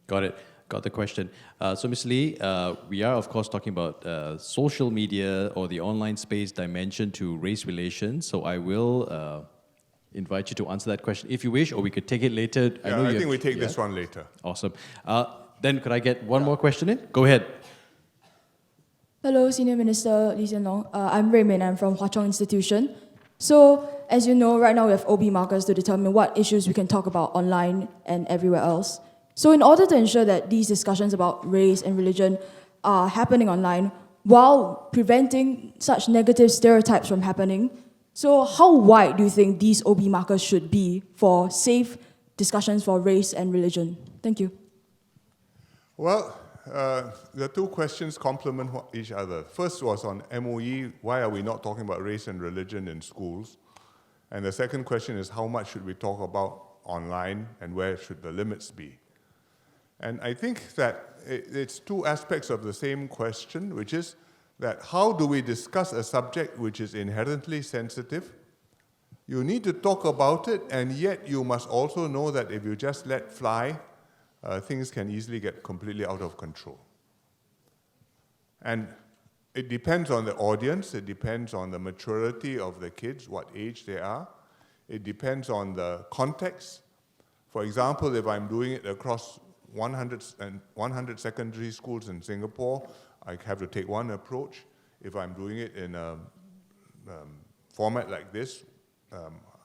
A: Got it. Got the question. So, Ms. Lee, we are, of course, talking about social media or the online space dimension to race relations. So I will invite you to answer that question if you wish, or we could take it later.
B: Yeah, I think we take this one later.
A: Awesome. Then could I get one more question in? Go ahead.
L: Hello, Senior Minister Lee Hsien Loong. I'm Raymond. I'm from Hwa Chong Institution. So, as you know, right now we have OB markers to determine what issues we can talk about online and everywhere else. So in order to ensure that these discussions about race and religion are happening online, while preventing such negative stereotypes from happening. So how wide do you think these OB markers should be for safe discussions for race and religion? Thank you.
B: Well, the two questions complement each other. First was on MOE, why are we not talking about race and religion in schools? And the second question is how much should we talk about online and where should the limits be? And I think that it's two aspects of the same question, which is that how do we discuss a subject which is inherently sensitive? You need to talk about it, and yet you must also know that if you just let fly, things can easily get completely out of control. And it depends on the audience, it depends on the maturity of the kids, what age they are. It depends on the context. For example, if I'm doing it across 100 secondary schools in Singapore, I have to take one approach. If I'm doing it in a format like this,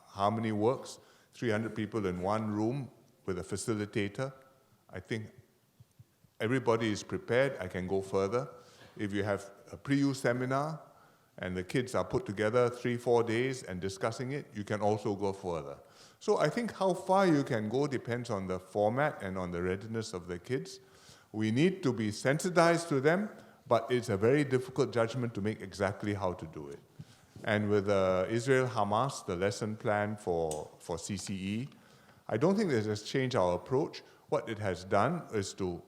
B: Harmony Works, 300 people in one room with a facilitator, I think everybody is prepared, I can go further. If you have a pre-U seminar and the kids are put together 3-4 days and discussing it, you can also go further. So I think how far you can go depends on the format and on the readiness of the kids. We need to be sensitized to them, but it's a very difficult judgment to make exactly how to do it. And with Israel-Hamas, the lesson plan for CCE, I don't think it has changed our approach. What it has done is to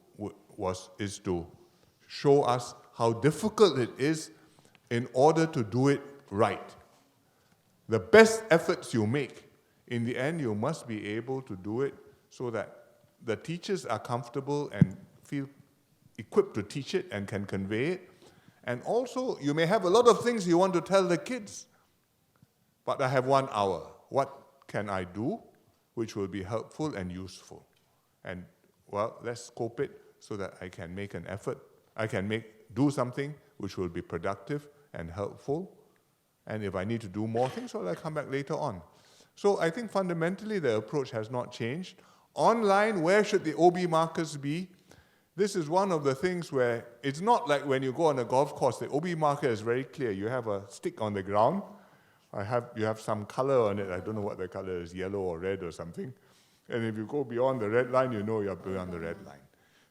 B: show us how difficult it is in order to do it right. The best efforts you make, in the end, you must be able to do it so that the teachers are comfortable and feel equipped to teach it and can convey it. And also, you may have a lot of things you want to tell the kids, but I have 1 hour. What can I do which will be helpful and useful? And, well, let's scope it so that I can make an effort. I can do something which will be productive and helpful. And if I need to do more things, well, I'll come back later on. So I think fundamentally the approach has not changed. Online, where should the OB markers be? This is one of the things where it's not like when you go on a golf course, the OB marker is very clear. You have a stick on the ground. You have some color on it. I don't know what the color is, yellow or red or something. And if you go beyond the red line, you know you're beyond the red line.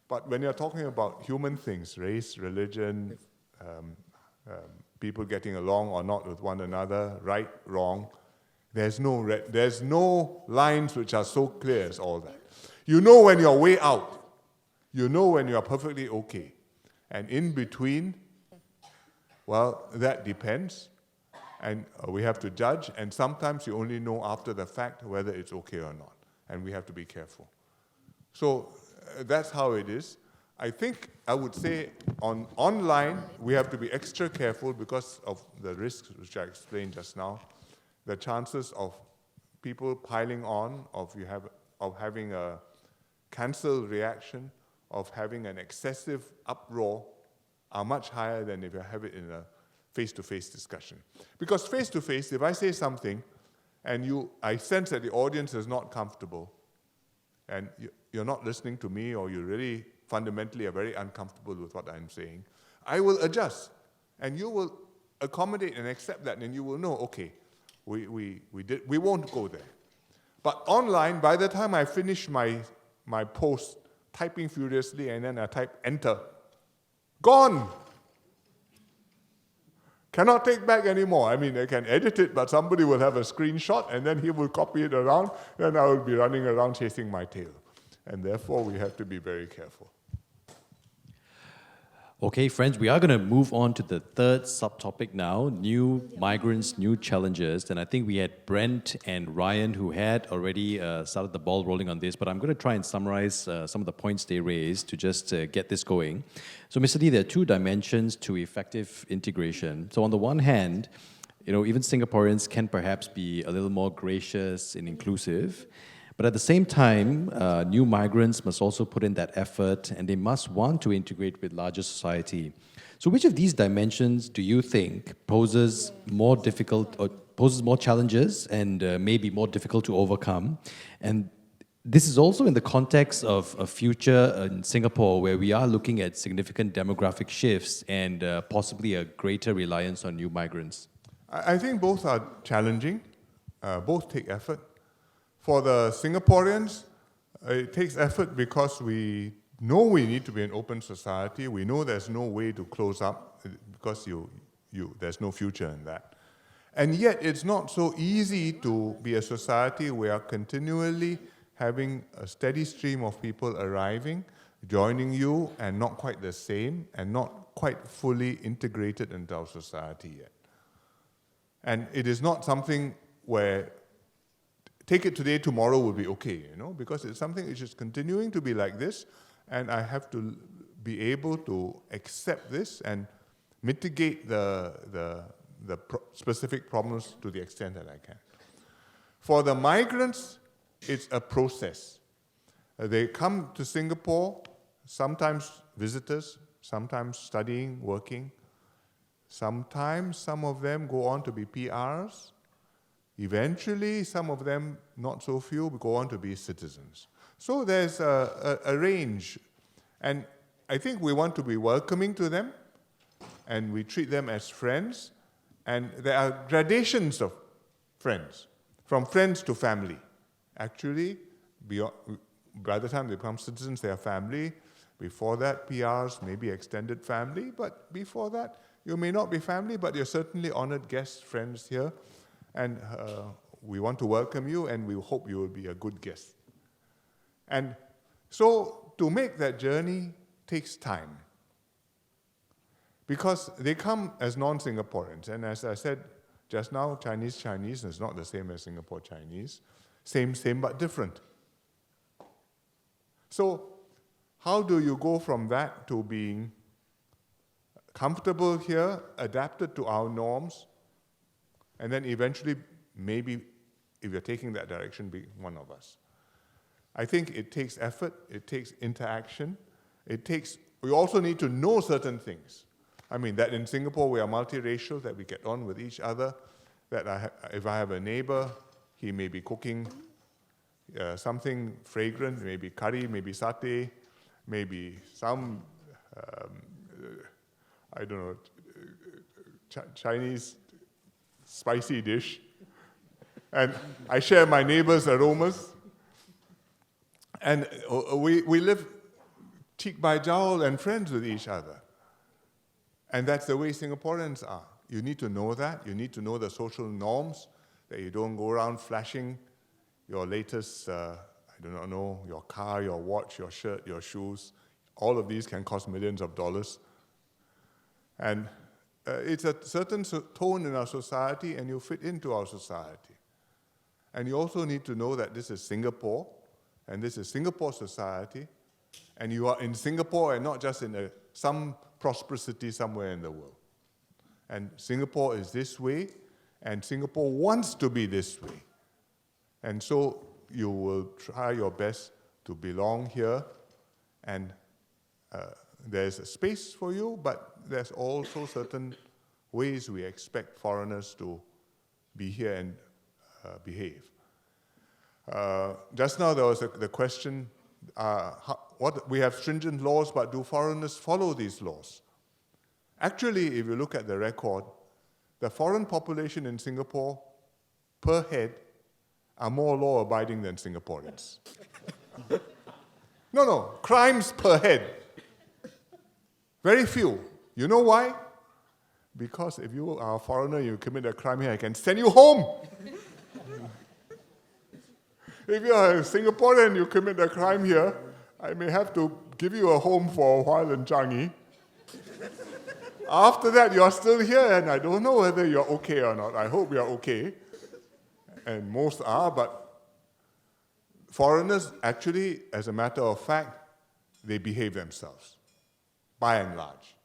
B: But when you're talking about human things, race, religion, people getting along or not with one another, right, wrong, there's no lines which are so clear as all that. You know when you're way out. You know when you're perfectly okay. And in between, well, that depends. And we have to judge. And sometimes you only know after the fact whether it's okay or not. And we have to be careful. So that's how it is. I think I would say online, we have to be extra careful because of the risks which I explained just now. The chances of people piling on, of having a cancel reaction, of having an excessive uproar are much higher than if you have it in a face-to-face discussion. Because face-to-face, if I say something and I sense that the audience is not comfortable and you're not listening to me or you really fundamentally are very uncomfortable with what I'm saying, I will adjust and you will accommodate and accept that and you will know, okay, we won't go there. But online, by the time I finish my post, typing furiously, and then I type enter. Gone! Cannot take back anymore. I mean, I can edit it, but somebody will have a screenshot, and then he will copy it around, then I will be running around chasing my tail. And therefore, we have to be very careful.
A: Okay, friends, we are going to move on to the third subtopic now, new migrants, new challenges. And I think we had Brent and Ryan who had already started the ball rolling on this, but I'm going to try and summarize some of the points they raised to just get this going. So, Mr. Lee, there are two dimensions to effective integration. So on the one hand, even Singaporeans can perhaps be a little more gracious and inclusive. But at the same time, new migrants must also put in that effort and they must want to integrate with larger society. So which of these dimensions do you think poses more difficult or poses more challenges and may be more difficult to overcome? And this is also in the context of a future in Singapore where we are looking at significant demographic shifts and possibly a greater reliance on new migrants?
B: I think both are challenging. Both take effort. For the Singaporeans, it takes effort because we know we need to be an open society. We know there's no way to close up because there's no future in that. And yet, it's not so easy to be a society where continually having a steady stream of people arriving, joining you, and not quite the same, and not quite fully integrated into our society yet. And it is not something where take it today, tomorrow will be okay, because it's something which is continuing to be like this, and I have to be able to accept this and mitigate the specific problems to the extent that I can. For the migrants, it's a process. They come to Singapore, sometimes visitors, sometimes studying, working. Sometimes some of them go on to be PRs. Eventually, some of them, not so few, go on to be citizens. So there's a range. And I think we want to be welcoming to them, and we treat them as friends. And there are gradations of friends, from friends to family. Actually, by the time they become citizens, they are family. Before that, PRs, maybe extended family. But before that, you may not be family, but you're certainly honored guests, friends here. And we want to welcome you, and we hope you will be a good guest. And so to make that journey takes time, because they come as non-Singaporeans. And as I said just now, Chinese is not the same as Singapore Chinese. Same, but different. So how do you go from that to being comfortable here, adapted to our norms, and then eventually, maybe, if you're taking that direction, be one of us? I think it takes effort, it takes interaction, we also need to know certain things. I mean, that in Singapore we are multiracial, that we get on with each other, that if I have a neighbor, he may be cooking something fragrant, maybe curry, maybe satay, maybe some, I don't know, Chinese spicy dish. And I share my neighbor's aromas. And we live cheek by jowl and friends with each other. And that's the way Singaporeans are. You need to know that. You need to know the social norms, that you don't go around flashing your latest, I do not know, your car, your watch, your shirt, your shoes. All of these can cost millions of dollars. And it's a certain tone in our society, and you fit into our society. And you also need to know that this is Singapore, and this is Singapore society, and you are in Singapore and not just in some prosperous city somewhere in the world. And Singapore is this way, and Singapore wants to be this way. And so you will try your best to belong here, and there's a space for you, but there's also certain ways we expect foreigners to be here and behave. Just now there was the question, we have stringent laws, but do foreigners follow these laws? Actually, if you look at the record, the foreign population in Singapore per head are more law-abiding than Singaporeans. No, crimes per head. Very few. You know why? Because if you are a foreigner, you commit a crime here, I can send you home. If you are a Singaporean, you commit a crime here, I may have to give you a home for a while in Changi. After that, you are still here, and I don't know whether you're okay or not. I hope you're okay. And most are, but foreigners actually, as a matter of fact, they behave themselves, by and large.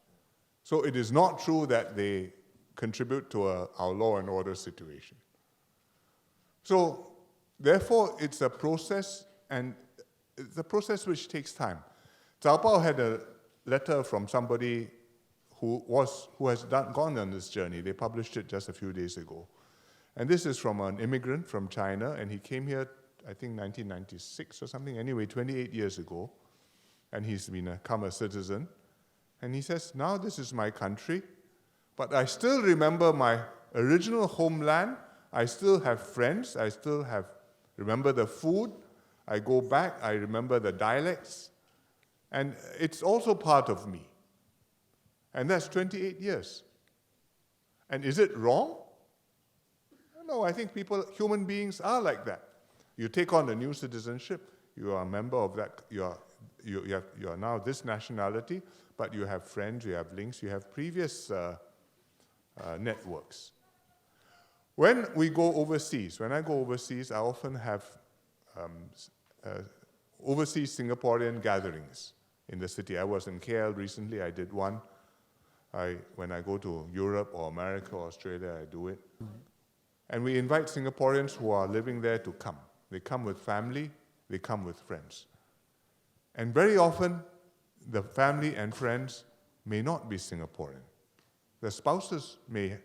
B: So it is not true that they contribute to our law and order situation. So, therefore, it's a process, and it's a process which takes time. Zaobao had a letter from somebody who has gone on this journey. They published it just a few days ago. And this is from an immigrant from China, and he came here I think 1996 or something, anyway, 28 years ago, and he's become a citizen. And he says, now this is my country, but I still remember my original homeland. I still have friends. I still remember the food. I go back, I remember the dialects. And it's also part of me. And that's 28 years. And is it wrong? No, I think human beings are like that. You take on a new citizenship, you are a member of that, you are now this nationality, but you have friends, you have links, you have previous networks. When we go overseas, when I go overseas, I often have overseas Singaporean gatherings in the city. I was in KL recently, I did one. When I go to Europe or America or Australia, I do it. And we invite Singaporeans who are living there to come. They come with family, they come with friends. And very often, the family and friends may not be Singaporean. The spouses may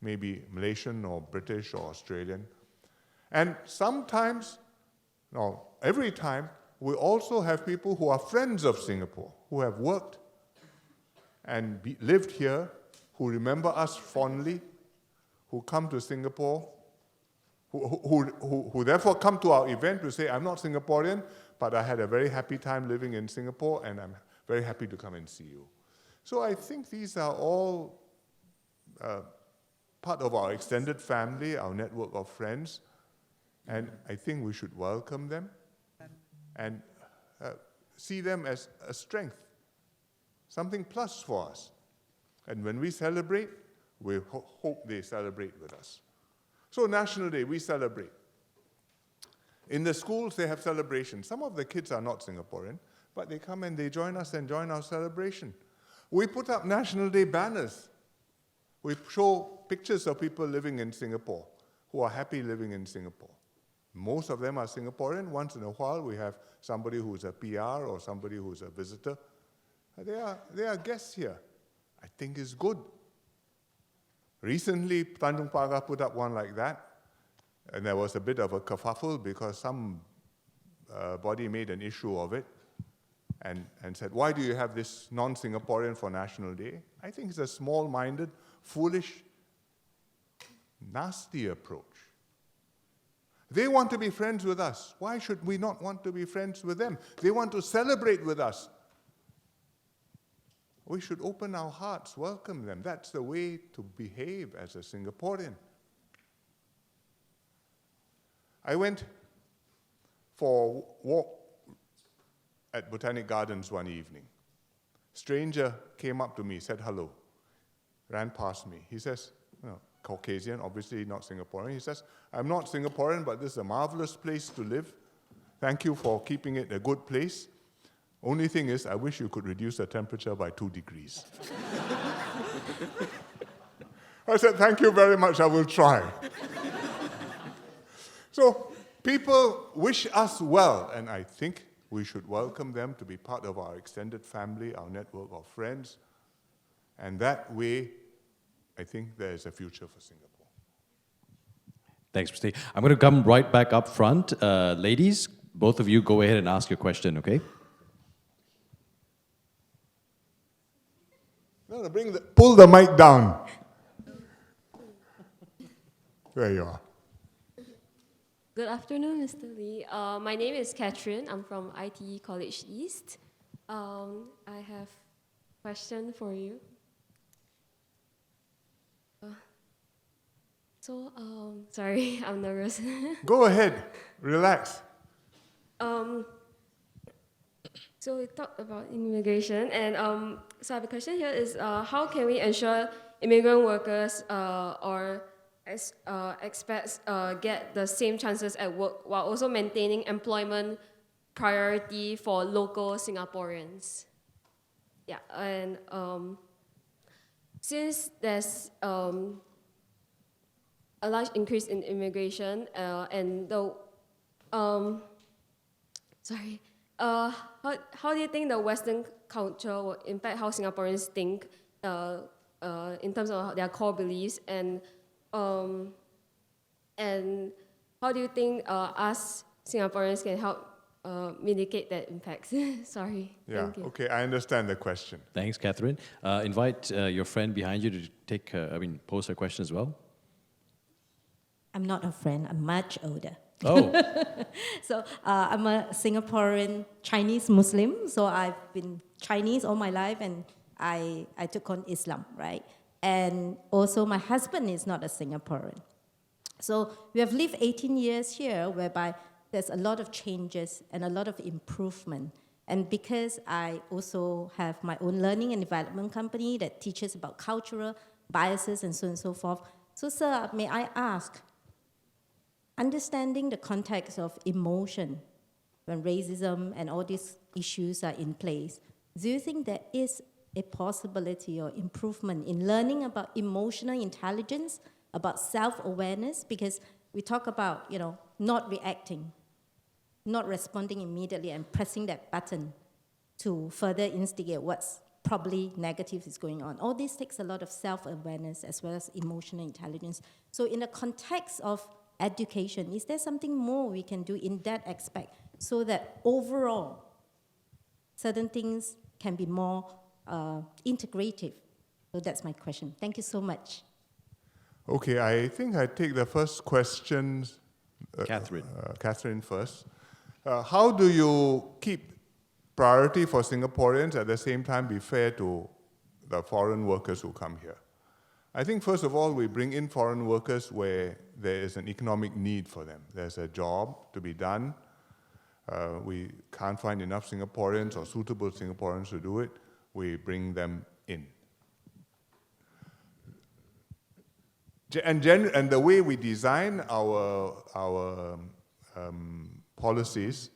B: be Malaysian or British or Australian. And sometimes, no, every time, we also have people who are friends of Singapore, who have worked and lived here, who remember us fondly, who come to Singapore, who therefore come to our event to say, I'm not Singaporean, but I had a very happy time living in Singapore, and I'm very happy to come and see you. So I think these are all part of our extended family, our network of friends, and I think we should welcome them and see them as a strength, something plus for us. And when we celebrate, we hope they celebrate with us. So National Day, we celebrate. In the schools, they have celebrations. Some of the kids are not Singaporean, but they come and they join us and join our celebration. We put up National Day banners. We show pictures of people living in Singapore, who are happy living in Singapore. Most of them are Singaporean. Once in a while, we have somebody who's a PR or somebody who's a visitor. They are guests here. I think it's good. Recently, Tanjung Pagar put up one like that, and there was a bit of a kerfuffle because some body made an issue of it and said, why do you have this non-Singaporean for National Day? I think it's a small-minded, foolish, nasty approach. They want to be friends with us. Why should we not want to be friends with them? They want to celebrate with us. We should open our hearts, welcome them. That's the way to behave as a Singaporean. I went for a walk at Botanic Gardens one evening. Stranger came up to me, said hello, ran past me. He says, Caucasian, obviously not Singaporean. He says, I'm not Singaporean, but this is a marvelous place to live. Thank you for keeping it a good place. Only thing is, I wish you could reduce the temperature by 2 degrees. I said, thank you very much, I will try. So people wish us well, and I think we should welcome them to be part of our extended family, our network of friends, and that way, I think there is a future for Singapore.
A: Thanks, Mr. I'm going to come right back up front. Ladies, both of you go ahead and ask your question, okay?
B: No, pull the mic down. There you are.
M: Good afternoon, Mr. Lee. My name is Catherine. I'm from ITE College East. I have a question for you. Sorry, I'm nervous.
B: Go ahead, relax.
M: So we talked about immigration, and so I have a question here is how can we ensure immigrant workers or expats get the same chances at work while also maintaining employment priority for local Singaporeans? Yeah, and since there's a large increase in immigration and the how do you think the Western culture will impact how Singaporeans think in terms of their core beliefs, and how do you think us Singaporeans can help mitigate that impact? Sorry.
B: Yeah,
M: Thank you.
B: okay, I understand the question.
A: Thanks, Catherine. Invite your friend behind you to take, pose her question as well.
N: I'm not a friend, I'm much older.
A: Oh.
N: So I'm a Singaporean Chinese Muslim, so I've been Chinese all my life and I took on Islam, right? And also my husband is not a Singaporean. So we have lived 18 years here whereby there's a lot of changes and a lot of improvement. And because I also have my own learning and development company that teaches about cultural biases and so on and so forth. So sir, may I ask, understanding the context of emotion when racism and all these issues are in place, do you think there is a possibility or improvement in learning about emotional intelligence, about self-awareness? Because we talk about, not reacting, not responding immediately and pressing that button to further instigate what's probably negative is going on. All this takes a lot of self-awareness as well as emotional intelligence. So in the context of education, is there something more we can do in that aspect so that overall certain things can be more integrative? So that's my question. Thank you so much.
B: Okay, I think I take the first question,
A: Catherine.
B: Catherine first. How do you keep priority for Singaporeans at the same time be fair to the foreign workers who come here? I think first of all, we bring in foreign workers where there is an economic need for them. There's a job to be done. We can't find enough Singaporeans or suitable Singaporeans to do it. We bring them in. And the way we design our policies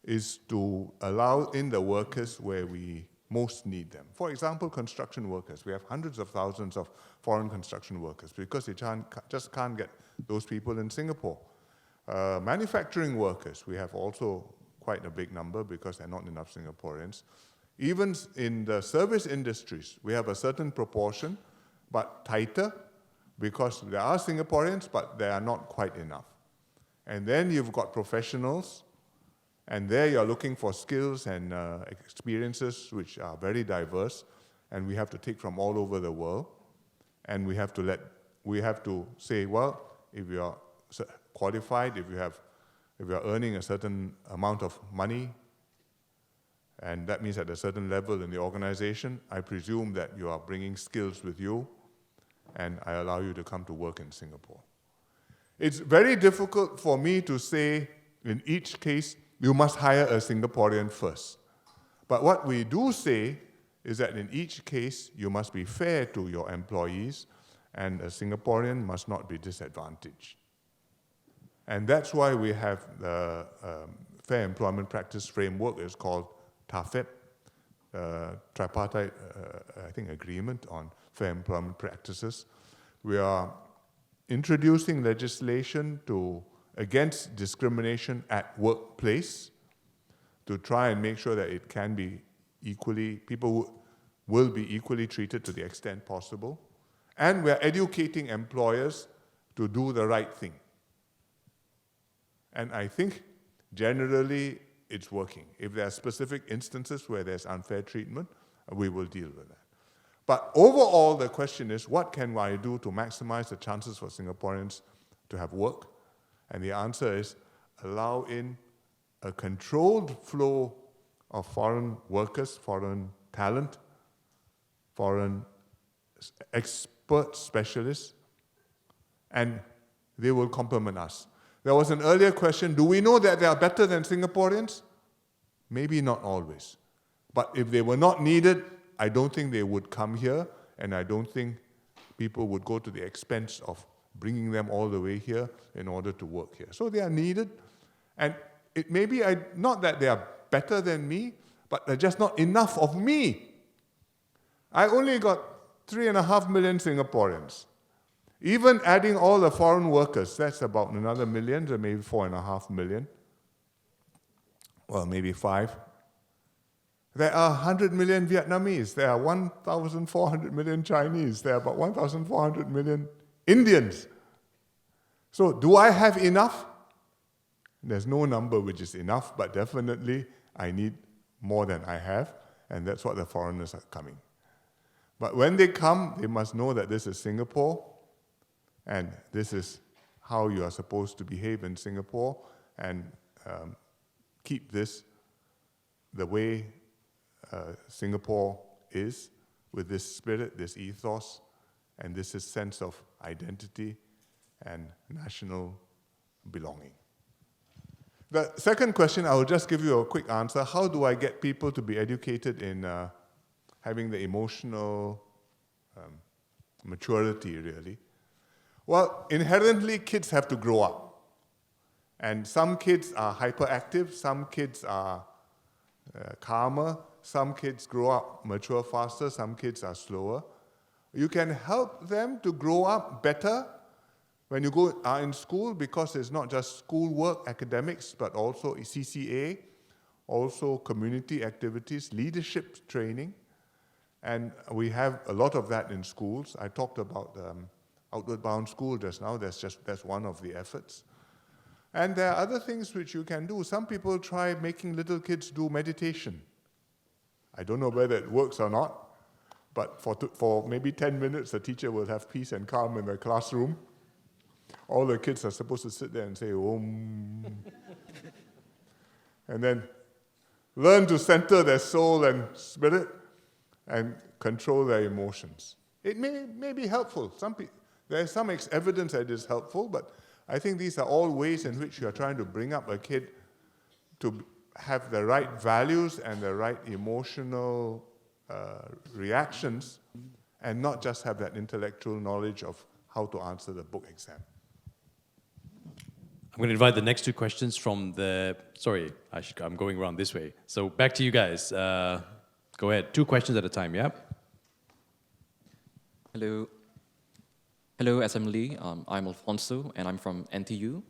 B: is to allow in the workers where we most need them. For example, construction workers. We have hundreds of thousands of foreign construction workers because they just can't get those people in Singapore. Manufacturing workers, we have also quite a big number because there are not enough Singaporeans. Even in the service industries, we have a certain proportion, but tighter, because there are Singaporeans, but there are not quite enough. And then you've got professionals, and there you're looking for skills and experiences which are very diverse, and we have to take from all over the world. And we have to say, well, if you are qualified, if you are earning a certain amount of money, and that means at a certain level in the organization, I presume that you are bringing skills with you, and I allow you to come to work in Singapore. It's very difficult for me to say, in each case, you must hire a Singaporean first. But what we do say is that in each case, you must be fair to your employees, and a Singaporean must not be disadvantaged. And that's why we have the Fair Employment Practice Framework. It's called TAFEP, Tripartite, Agreement on Fair Employment Practices. We are introducing legislation against discrimination at workplace to try and make sure that it can be people will be equally treated to the extent possible. And we're educating employers to do the right thing. And I think generally it's working. If there are specific instances where there's unfair treatment, we will deal with that. But overall, the question is, what can I do to maximize the chances for Singaporeans to have work? And the answer is, allow in a controlled flow of foreign workers, foreign talent, foreign expert specialists, and they will complement us. There was an earlier question, do we know that they are better than Singaporeans? Maybe not always. But if they were not needed, I don't think they would come here, and I don't think people would go to the expense of bringing them all the way here in order to work here. So they are needed, and it may be not that they are better than me, but they're just not enough of me. I only got 3.5 million Singaporeans. Even adding all the foreign workers, that's about another million, or maybe 4.5 million. Well, maybe 5. There are 100 million Vietnamese. There are 1,400 million Chinese. There are about 1,400 million Indians. So do I have enough? There's no number which is enough, but definitely I need more than I have, and that's what the foreigners are coming. But when they come, they must know that this is Singapore, and this is how you are supposed to behave in Singapore, and keep this the way Singapore is, with this spirit, this ethos, and this sense of identity and national belonging. The second question, I will just give you a quick answer. How do I get people to be educated in having the emotional maturity, really? Well, inherently, kids have to grow up. And some kids are hyperactive, some kids are calmer, some kids grow up, mature faster, some kids are slower. You can help them to grow up better when you are in school, because it's not just schoolwork, academics, but also CCA, also community activities, leadership training. And we have a lot of that in schools. I talked about Outward Bound School just now. That's one of the efforts. And there are other things which you can do. Some people try making little kids do meditation. I don't know whether it works or not, but for maybe 10 minutes, the teacher will have peace and calm in the classroom. All the kids are supposed to sit there and say, Om. And then learn to center their soul and spirit and control their emotions. It may be helpful. There's some evidence that it is helpful, but I think these are all ways in which you are trying to bring up a kid to have the right values and the right emotional reactions, and not just have that intellectual knowledge of how to answer the book exam.
A: I'm going to invite the next two questions from the... Sorry, I'm going around this way. So back to you guys. Go ahead. Two questions at a time, yeah?
O: Hello. Hello, SM Lee. I'm Alfonso, and I'm from NTU.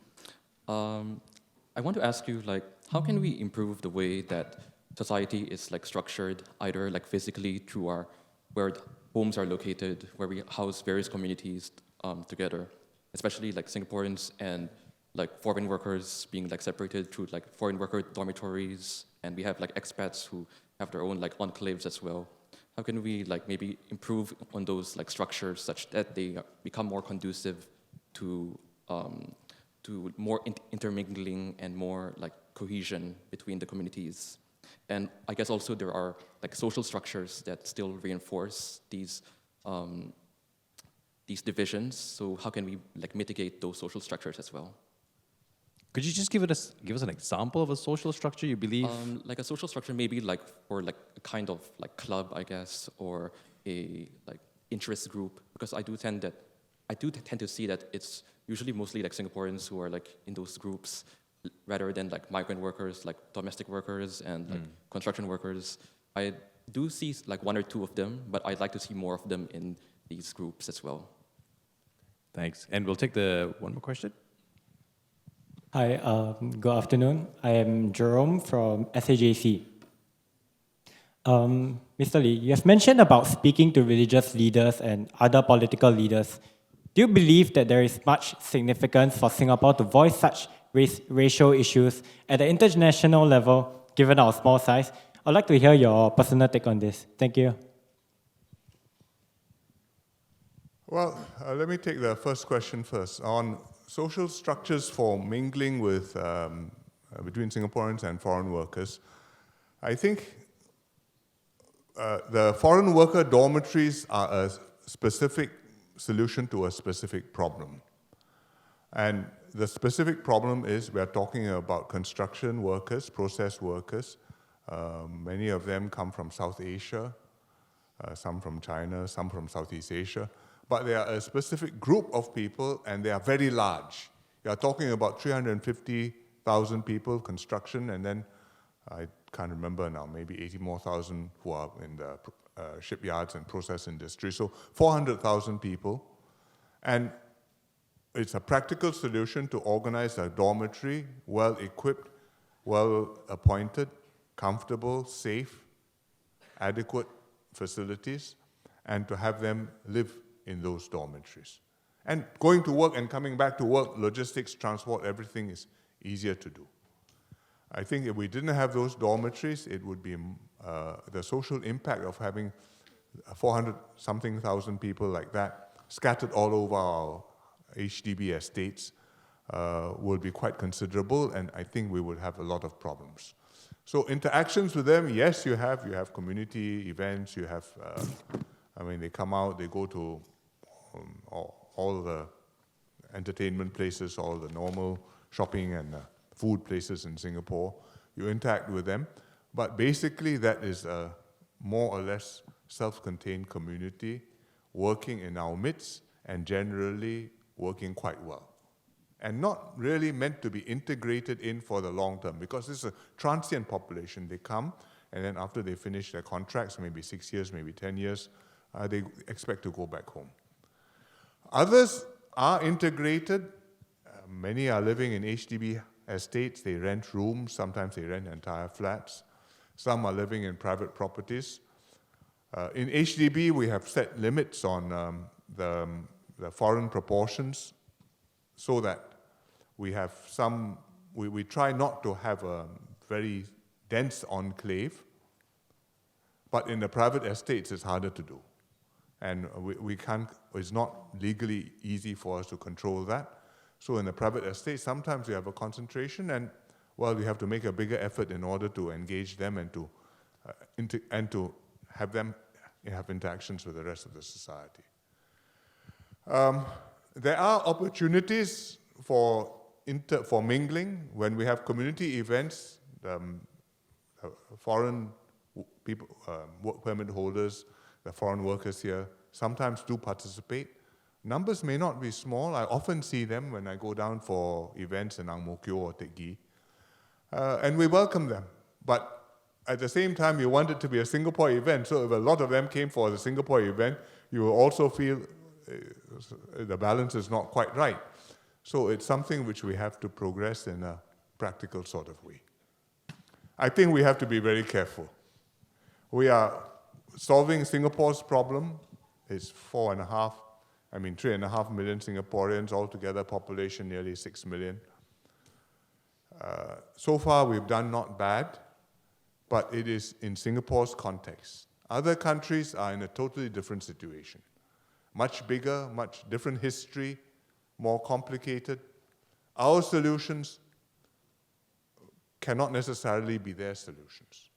O: I want to ask you, how can we improve the way that society is structured, either physically through where homes are located, where we house various communities together, especially Singaporeans and foreign workers being separated through foreign worker dormitories, and we have expats who have their own enclaves as well. How can we maybe improve on those structures such that they become more conducive to more intermingling and more cohesion between the communities? And I guess also there are social structures that still reinforce these divisions. So how can we mitigate those social structures as well?
A: Could you just give us an example of a social structure you believe?
O: A social structure maybe for a kind of club, I guess, or a interest group, because I do tend to see that it's usually mostly Singaporeans who are in those groups, rather than migrant workers, domestic workers and construction workers. I do see one or two of them, but I'd like to see more of them in these groups as well.
A: Thanks. And we'll take the one more question.
P: Hi, good afternoon. I am Jerome from SAJC. Mr. Lee, you have mentioned about speaking to religious leaders and other political leaders. Do you believe that there is much significance for Singapore to voice such racial issues at the international level, given our small size? I'd like to hear your personal take on this. Thank you.
B: Well, let me take the first question first. On social structures for mingling with between Singaporeans and foreign workers, I think the foreign worker dormitories are a specific solution to a specific problem. And the specific problem is we're talking about construction workers, process workers. Many of them come from South Asia, some from China, some from Southeast Asia. But they are a specific group of people, and they are very large. You are talking about 350,000 people, construction, and then I can't remember now, maybe 80 more thousand who are in the shipyards and process industry. So 400,000 people. And it's a practical solution to organize a dormitory, well-equipped, well-appointed, comfortable, safe, adequate facilities, and to have them live in those dormitories. And going to work and coming back to work, logistics, transport, everything is easier to do. I think if we didn't have those dormitories, it would be the social impact of having 400-something thousand people like that scattered all over our HDB estates will be quite considerable, and I think we would have a lot of problems. So interactions with them, yes, you have community events, you have, they come out, they go to all the entertainment places, all the normal shopping and food places in Singapore. You interact with them, but basically that is a more or less self-contained community working in our midst and generally working quite well. And not really meant to be integrated in for the long term, because this is a transient population. They come, and then after they finish their contracts, maybe 6 years, maybe 10 years, they expect to go back home. Others are integrated. Many are living in HDB estates. They rent rooms. Sometimes they rent entire flats. Some are living in private properties. In HDB, we have set limits on the foreign proportions so that we have we try not to have a very dense enclave, but in the private estates it's harder to do. And we can't, it's not legally easy for us to control that. So in the private estate, sometimes we have a concentration, and well, we have to make a bigger effort in order to engage them and to have them have interactions with the rest of the society. There are opportunities for mingling when we have community events. Foreign people, work permit holders, the foreign workers here sometimes do participate. Numbers may not be small. I often see them when I go down for events in Ang Mo Kio or Teck Ghee. And we welcome them. But at the same time, you want it to be a Singapore event. So if a lot of them came for the Singapore event, you will also feel the balance is not quite right. So it's something which we have to progress in a practical sort of way. I think we have to be very careful. We are solving Singapore's problem. It's 3.5 million Singaporeans, altogether population nearly 6 million. So far we've done not bad, but it is in Singapore's context. Other countries are in a totally different situation. Much bigger, much different history, more complicated. Our solutions cannot necessarily be their solutions.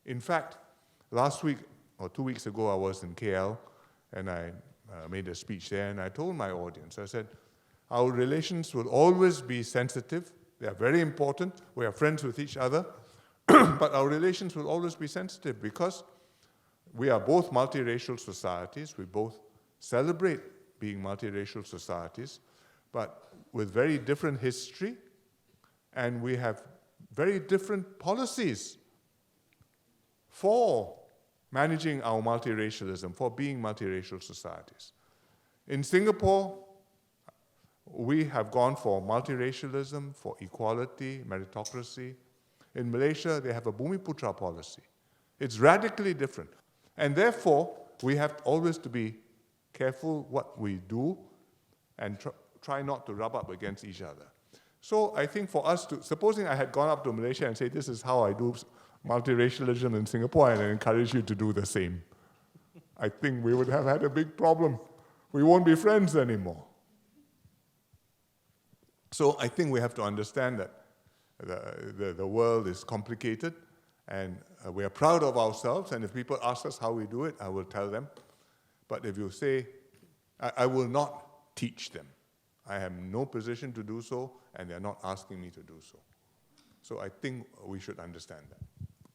B: In fact, last week or 2 weeks ago, I was in KL, and I made a speech there, and I told my audience, I said, our relations will always be sensitive. They are very important. We are friends with each other, but our relations will always be sensitive because we are both multiracial societies. We both celebrate being multiracial societies, but with very different history, and we have very different policies for managing our multiracialism, for being multiracial societies. In Singapore, we have gone for multiracialism, for equality, meritocracy. In Malaysia, they have a Bumiputra policy. It's radically different. And therefore, we have always to be careful what we do and try not to rub up against each other. So I think for us to, supposing I had gone up to Malaysia and said, this is how I do multiracialism in Singapore, and I encourage you to do the same, I think we would have had a big problem. We won't be friends anymore. So I think we have to understand that the world is complicated, and we are proud of ourselves, and if people ask us how we do it, I will tell them. But if you say, I will not teach them. I have no position to do so, and they're not asking me to do so. So I think we should understand that.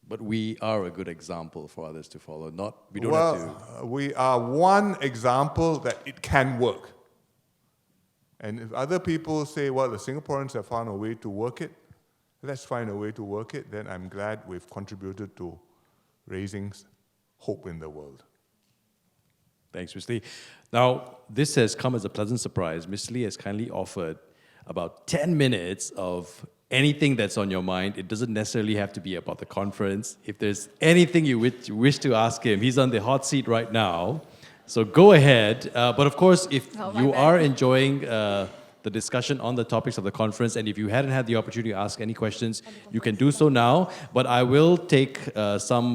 A: But we are a good example for others to follow. We don't
B: well,
A: have to.
B: We are one example that it can work. And if other people say, well, the Singaporeans have found a way to work it, let's find a way to work it, then I'm glad we've contributed to raising hope in the world.
A: Thanks, Ms. Lee. Now, this has come as a pleasant surprise. Ms. Lee has kindly offered about 10 minutes of anything that's on your mind. It doesn't necessarily have to be about the conference. If there's anything you wish to ask him, he's on the hot seat right now. So go ahead. But of course, if you are enjoying the discussion on the topics of the conference. And if you hadn't had the opportunity to ask any questions, you can do so now. But I will take some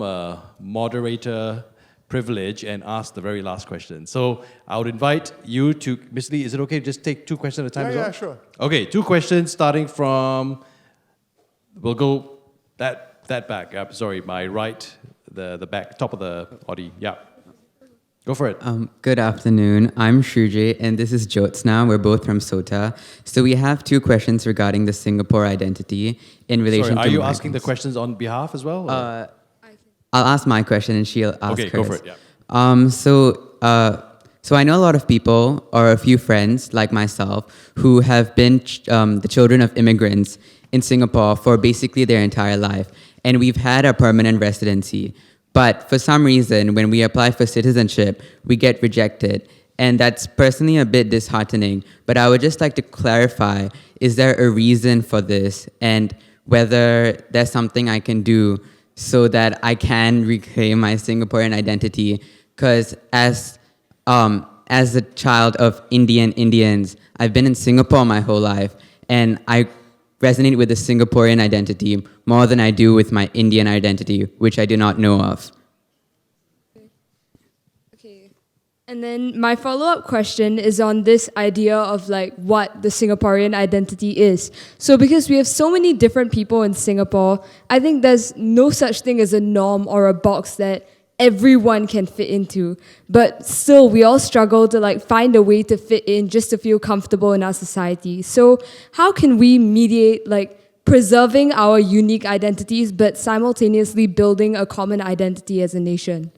A: moderator privilege and ask the very last question. So I would invite you to, Ms. Lee, is it okay to just take 2 questions at a time as well?
B: Yeah, sure.
A: Okay, 2 questions starting from, we'll go that back. Sorry, my right, the back, top of the body. Yeah. Go for it.
Q: Good afternoon. I'm Shrujay, and this is Jyotsna. We're both from SOTA. So we have 2 questions regarding the Singapore identity in relation to...
A: Are you asking the questions on behalf as well?
Q: I'll ask my question and she'll ask hers.
A: Okay, go for it, yeah.
Q: So I know a lot of people, or a few friends like myself, who have been the children of immigrants in Singapore for basically their entire life. And we've had a permanent residency. But for some reason, when we apply for citizenship, we get rejected. And that's personally a bit disheartening. But I would just like to clarify, is there a reason for this? And whether there's something I can do so that I can reclaim my Singaporean identity? Because as a child of Indians, I've been in Singapore my whole life, and I resonate with the Singaporean identity more than I do with my Indian identity, which I do not know of.
M: And then my follow-up question is on this idea of like what the Singaporean identity is. So because we have so many different people in Singapore, I think there's no such thing as a norm or a box that everyone can fit into. But still, we all struggle to like find a way to fit in just to feel comfortable in our society. So how can we mediate like preserving our unique identities but simultaneously building a common identity as a nation?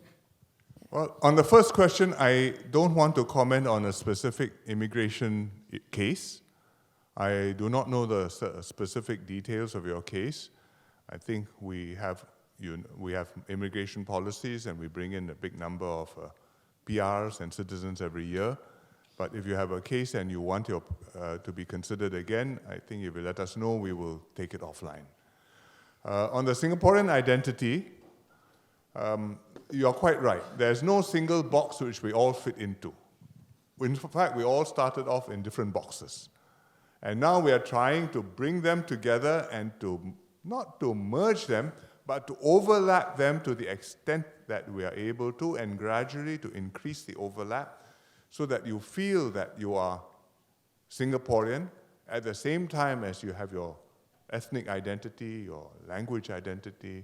B: Well, on the first question, I don't want to comment on a specific immigration case. I do not know the specific details of your case. I think we have immigration policies, and we bring in a big number of PRs and citizens every year. But if you have a case and you want to be considered again, I think if you let us know, we will take it offline. On the Singaporean identity, you're quite right. There's no single box which we all fit into. In fact, we all started off in different boxes. And now we are trying to bring them together and not to merge them, but to overlap them to the extent that we are able to, and gradually to increase the overlap so that you feel that you are Singaporean at the same time as you have your ethnic identity, your language identity,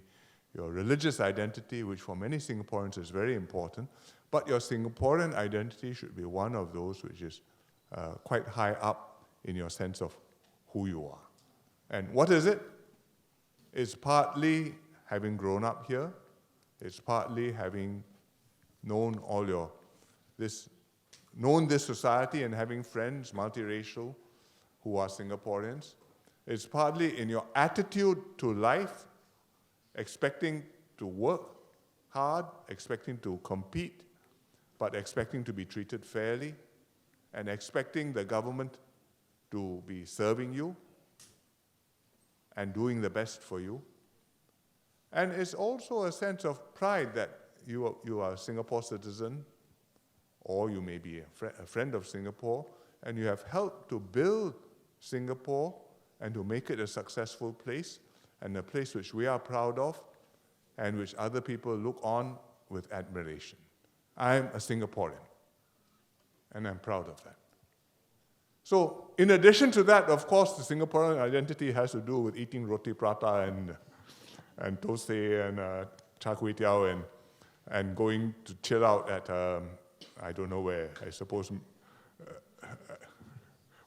B: your religious identity, which for many Singaporeans is very important, but your Singaporean identity should be one of those which is quite high up in your sense of who you are. And what is it? It's partly having grown up here. It's partly having known this society and having friends, multiracial, who are Singaporeans. It's partly in your attitude to life, expecting to work hard, expecting to compete, but expecting to be treated fairly, and expecting the government to be serving you and doing the best for you. And it's also a sense of pride that you are a Singapore citizen, or you may be a friend of Singapore, and you have helped to build Singapore and to make it a successful place, and a place which we are proud of, and which other people look on with admiration. I'm a Singaporean, and I'm proud of that. So, in addition to that, of course, the Singaporean identity has to do with eating roti prata and thosai and char kway teow and going to chill out at, I don't know where, I suppose,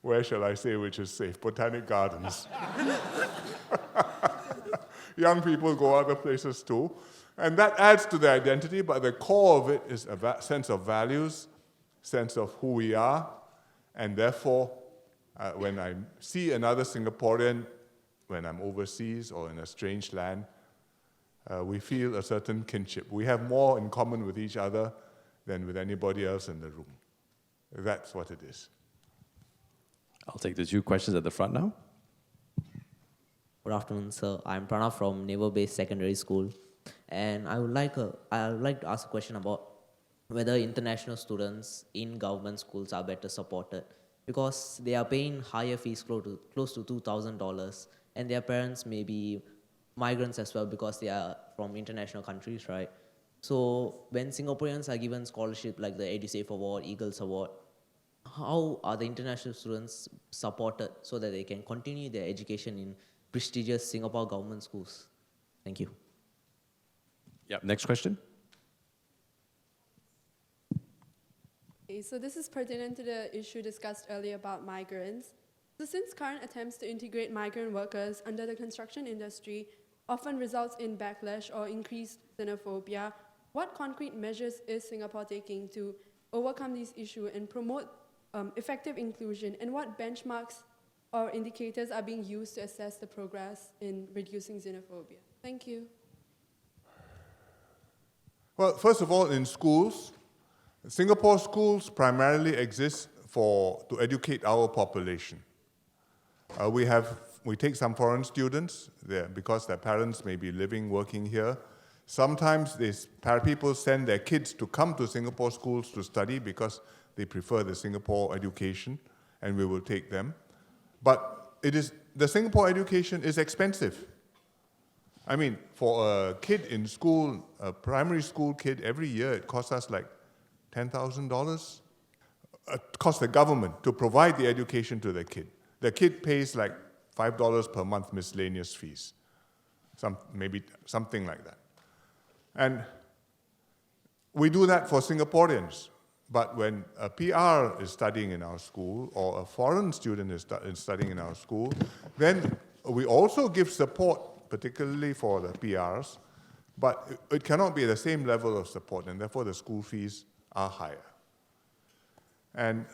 B: where shall I say which is safe? Botanic Gardens. Young people go other places too. And that adds to the identity, but the core of it is a sense of values, sense of who we are, and therefore, when I see another Singaporean, when I'm overseas or in a strange land, we feel a certain kinship. We have more in common with each other than with anybody else in the room. That's what it is.
A: I'll take the 2 questions at the front now.
R: Good afternoon, sir. I'm Pranav from Naval Base Secondary School, and I would like to ask a question about whether international students in government schools are better supported because they are paying higher fees close to $2,000, and their parents may be migrants as well because they are from international countries, right? So when Singaporeans are given scholarship like the EduSave Award, Eagles Award, how are the international students supported so that they can continue their education in prestigious Singapore government schools? Thank you.
A: Yep. Next question.
S: Okay, so this is pertinent to the issue discussed earlier about migrants. So since current attempts to integrate migrant workers under the construction industry often results in backlash or increased xenophobia, what concrete measures is Singapore taking to overcome these issues and promote effective inclusion, and what benchmarks or indicators are being used to assess the progress in reducing xenophobia? Thank you.
B: Well, first of all, in schools, Singapore schools primarily exist to educate our population. We take some foreign students there because their parents may be living, working here. Sometimes these people send their kids to come to Singapore schools to study because they prefer the Singapore education, and we will take them. But the Singapore education is expensive. I mean, for a kid in school, a primary school kid, every year it costs us like $10,000. It costs the government to provide the education to the kid. The kid pays like $5 per month miscellaneous fees, maybe something like that. And we do that for Singaporeans. But when a PR is studying in our school or a foreign student is studying in our school, then we also give support, particularly for the PRs, but it cannot be the same level of support, and therefore the school fees are higher. And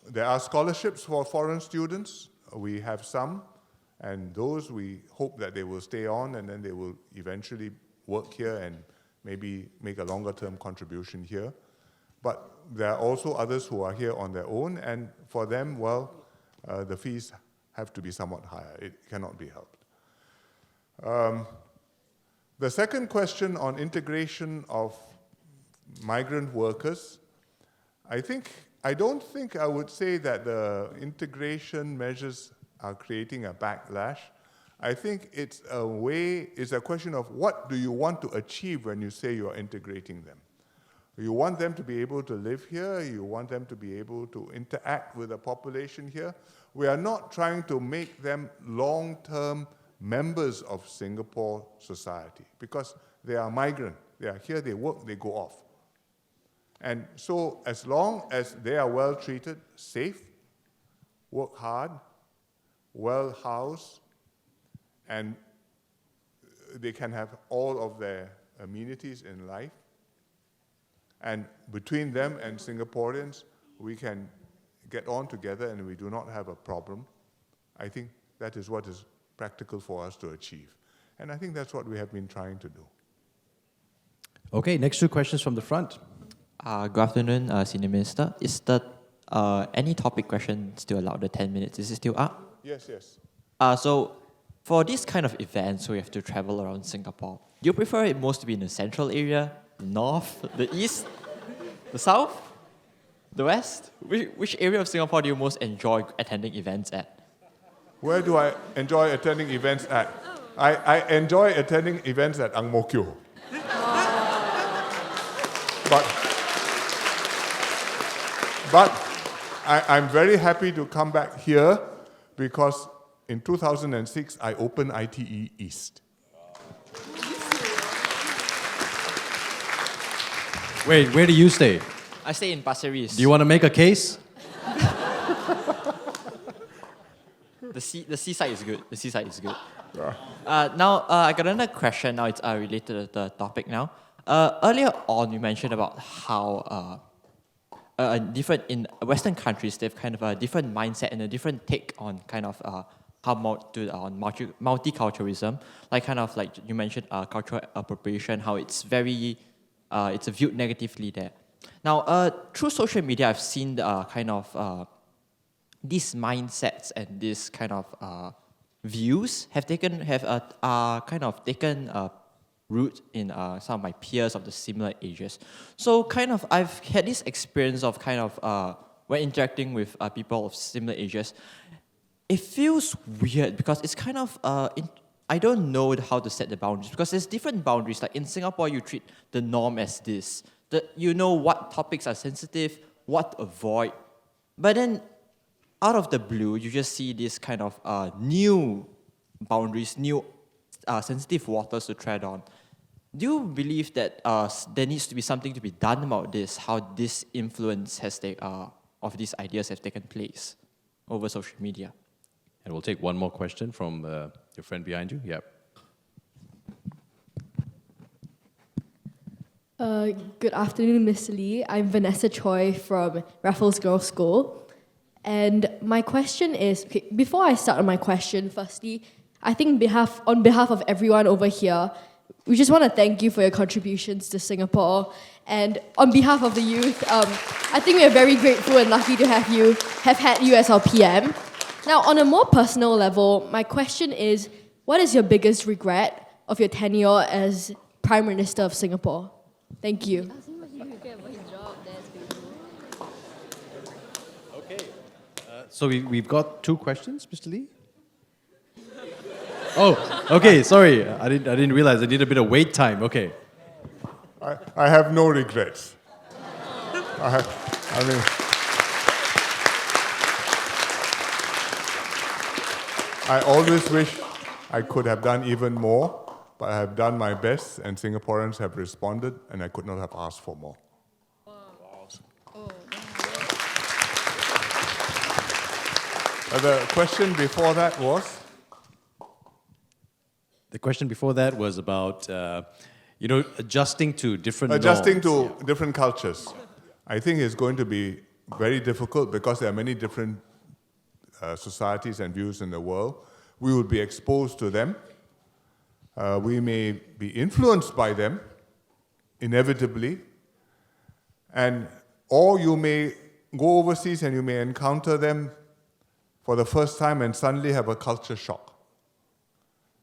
B: there are scholarships for foreign students. We have some, and those we hope that they will stay on, and then they will eventually work here and maybe make a longer-term contribution here. But there are also others who are here on their own, and for them, well, the fees have to be somewhat higher. It cannot be helped. The second question on integration of migrant workers, I don't think I would say that the integration measures are creating a backlash. I think it's a question of what do you want to achieve when you say you're integrating them. You want them to be able to live here, you want them to be able to interact with the population here. We are not trying to make them long-term members of Singapore society because they are migrant. They are here, they work, they go off. And so as long as they are well treated, safe, work hard, well housed, and they can have all of their amenities in life, and between them and Singaporeans, we can get on together and we do not have a problem. I think that is what is practical for us to achieve. And I think that's what we have been trying to do.
A: Okay, next two questions from the front.
T: Good afternoon, Senior Minister. Is the any topic question still allowed, the 10 minutes? Is it still up?
B: Yes, yes.
T: So for this kind of events, we have to travel around Singapore. Do you prefer it most to be in the central area, the north, the east, the south, the west? Which area of Singapore do you most enjoy attending events at?
B: Where do I enjoy attending events at? I enjoy attending events at Ang Mo Kio. But I'm very happy to come back here because in 2006, I opened ITE East.
A: Wait, where do you stay?
T: I stay in Pasir Ris.
A: Do you want to make a case?
T: The seaside is good. The seaside is good. Now, I got another question. Now it's related to the topic now. Earlier on, you mentioned about how different in Western countries, they have kind of a different mindset and a different take on kind of how multiculturalism. Like kind of like you mentioned, cultural appropriation, how it's very it's viewed negatively there. Now, through social media, I've seen kind of these mindsets and this kind of views have kind of taken root in some of my peers of the similar ages. So kind of I've had this experience of kind of when interacting with people of similar ages, it feels weird because it's kind of, I don't know how to set the boundaries because there's different boundaries. Like in Singapore, you treat the norm as this. You know what topics are sensitive, what to avoid. But then out of the blue, you just see this kind of new boundaries, new sensitive waters to tread on. Do you believe that there needs to be something to be done about this, how this influence of these ideas have taken place over social media?
A: And we'll take one more question from your friend behind you. Yep.
U: Good afternoon, Mr. Lee. I'm Vanessa Choi from Raffles Girls' School. And my question is, okay, before I start on my question, firstly, I think on behalf of everyone over here, we just want to thank you for your contributions to Singapore. And on behalf of the youth, I think we are very grateful and lucky to have had you as our PM. Now, on a more personal level, my question is, what is your biggest regret of your tenure as Prime Minister of Singapore? Thank you.
A: Okay. So we've got 2 questions, Mr. Lee? Oh, okay, sorry. I didn't realize I need a bit of wait time. Okay.
B: I have no regrets. I always wish I could have done even more, but I have done my best, and Singaporeans have responded, and I could not have asked for more. The question before that was?
A: The question before that was about, adjusting to different
B: Adjusting
A: norms.
B: to different cultures. I think it's going to be very difficult because there are many different societies and views in the world. We will be exposed to them. We may be influenced by them, inevitably. Or you may go overseas and you may encounter them for the first time and suddenly have a culture shock.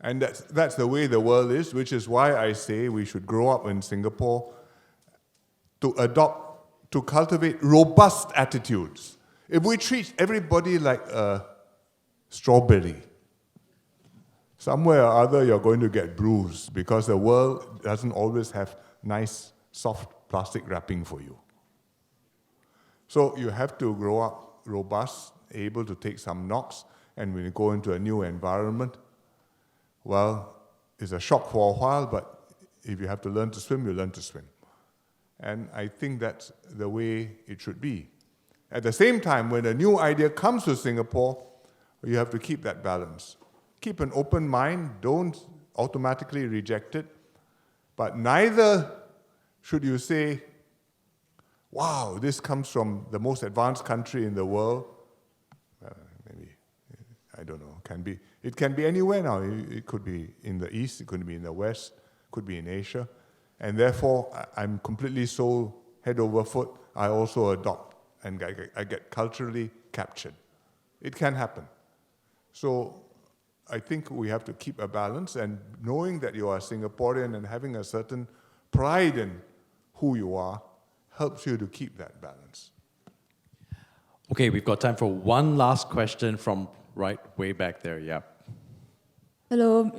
B: And that's the way the world is, which is why I say we should grow up in Singapore to cultivate robust attitudes. If we treat everybody like a strawberry, somewhere or other you're going to get bruised because the world doesn't always have nice, soft plastic wrapping for you. So you have to grow up robust, able to take some knocks, and when you go into a new environment, well, it's a shock for a while, but if you have to learn to swim, you learn to swim. And I think that's the way it should be. At the same time, when a new idea comes to Singapore, you have to keep that balance. Keep an open mind, don't automatically reject it, but neither should you say, wow, this comes from the most advanced country in the world. Maybe, I don't know, it can be anywhere now. It could be in the East, it could be in the West, it could be in Asia. And therefore, I'm completely sold head over foot. I also adopt and I get culturally captured. It can happen. So I think we have to keep a balance, and knowing that you are Singaporean and having a certain pride in who you are helps you to keep that balance.
A: Okay, we've got time for one last question from right way back there. Yeah.
L: Hello,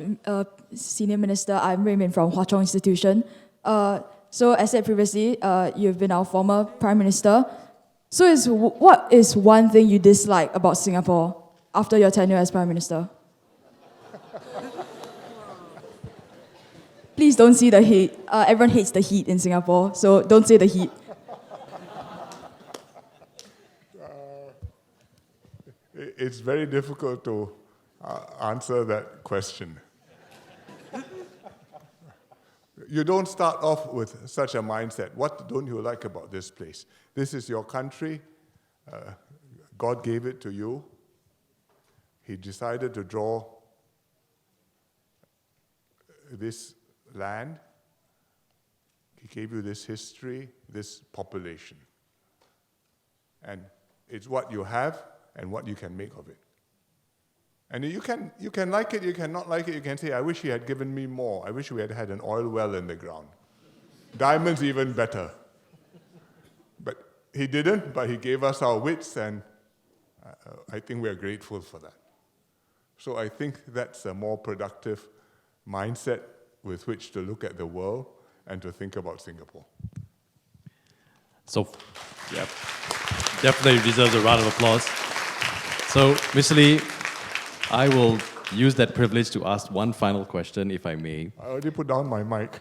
L: Senior Minister. I'm Raymond from Hwa Chong Institution. So as said previously, you've been our former Prime Minister. So what is one thing you dislike about Singapore after your tenure as Prime Minister? Please don't see the heat. Everyone hates the heat in Singapore, so don't say the heat.
B: It's very difficult to answer that question. You don't start off with such a mindset. What don't you like about this place? This is your country. God gave it to you. He decided to draw this land. He gave you this history, this population. And it's what you have and what you can make of it. And you can like it, you can not like it, you can say, I wish he had given me more. I wish we had had an oil well in the ground. Diamonds even better. But he didn't, but he gave us our wits, and I think we are grateful for that. So I think that's a more productive mindset with which to look at the world and to think about Singapore.
A: So, yeah, definitely deserves a round of applause. So, Mr. Lee, I will use that privilege to ask one final question, if I may.
B: I already put down my mic.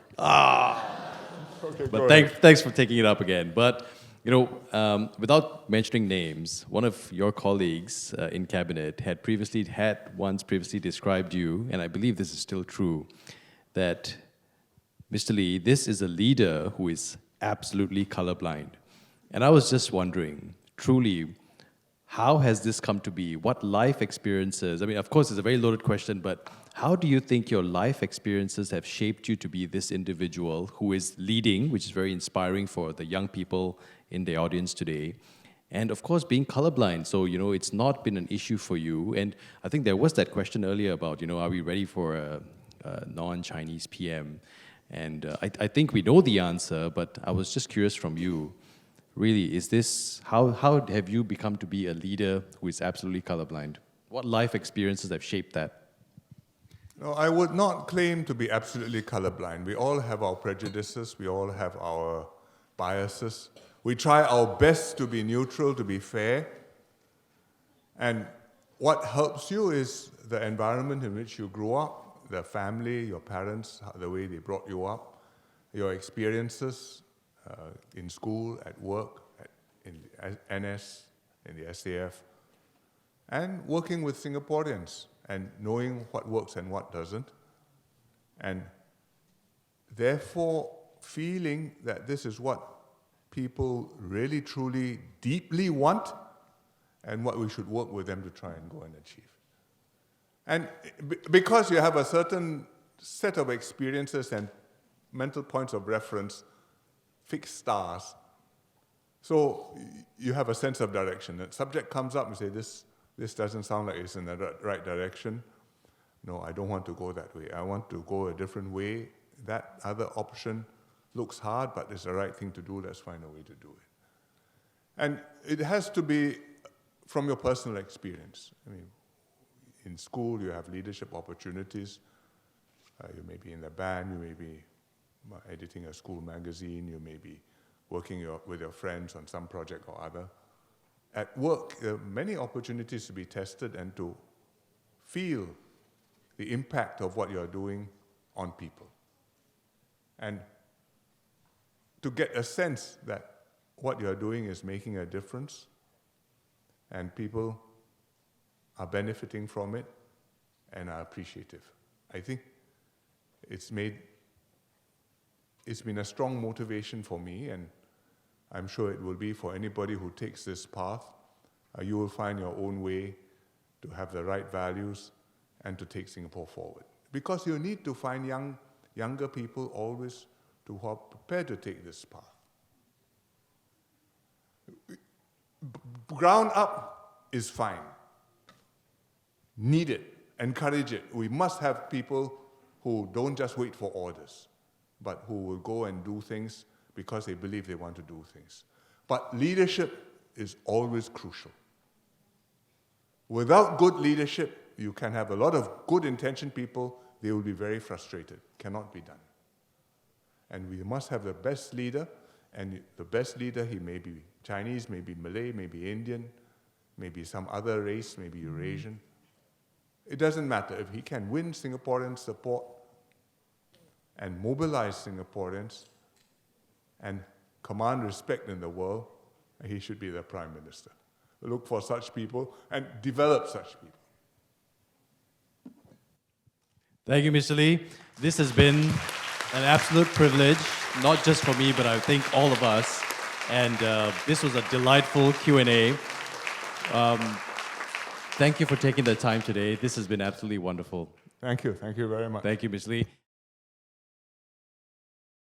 B: Okay,
A: But thanks for taking it up again. But, you know, without mentioning names, one of your colleagues in cabinet had once previously described you, and I believe this is still true, that, Mr. Lee, this is a leader who is absolutely colorblind. And I was just wondering, truly, how has this come to be? What life experiences, I mean, of course, it's a very loaded question, but how do you think your life experiences have shaped you to be this individual who is leading, which is very inspiring for the young people in the audience today? And of course, being colorblind, so, you know, it's not been an issue for you. And I think there was that question earlier about, you know, are we ready for a non-Chinese PM? And I think we know the answer, but I was just curious from you, really, is this, how have you become to be a leader who is absolutely colorblind? What life experiences have shaped that?
B: No, I would not claim to be absolutely colorblind. We all have our prejudices, we all have our biases. We try our best to be neutral, to be fair. And what helps you is the environment in which you grew up, the family, your parents, the way they brought you up, your experiences in school, at work, in the NS, in the SAF, and working with Singaporeans and knowing what works and what doesn't, and therefore feeling that this is what people really, truly, deeply want and what we should work with them to try and go and achieve. And because you have a certain set of experiences and mental points of reference, fixed stars, so you have a sense of direction. The subject comes up and say, this doesn't sound like it's in the right direction. No, I don't want to go that way. I want to go a different way. That other option looks hard, but it's the right thing to do. Let's find a way to do it. And it has to be from your personal experience. I mean, in school, you have leadership opportunities. You may be in the band, you may be editing a school magazine, you may be working with your friends on some project or other. At work, there are many opportunities to be tested and to feel the impact of what you're doing on people. And to get a sense that what you're doing is making a difference and people are benefiting from it and are appreciative. I think it's been a strong motivation for me, and I'm sure it will be for anybody who takes this path. You will find your own way to have the right values and to take Singapore forward. Because you need to find younger people always who are prepared to take this path. Ground up is fine. Need it, encourage it. We must have people who don't just wait for orders, but who will go and do things because they believe they want to do things. But leadership is always crucial. Without good leadership, you can have a lot of good-intentioned people, they will be very frustrated. Cannot be done. And we must have the best leader, and the best leader, he may be Chinese, maybe Malay, maybe Indian, maybe some other race, maybe Eurasian. It doesn't matter. If he can win Singaporean support and mobilize Singaporeans and command respect in the world, he should be the Prime Minister. Look for such people and develop such people.
A: Thank you, Mr. Lee. This has been an absolute privilege, not just for me, but I think all of us. And this was a delightful Q&A. Thank you for taking the time today. This has been absolutely wonderful.
B: Thank you very much.
A: Thank you, Ms. Lee.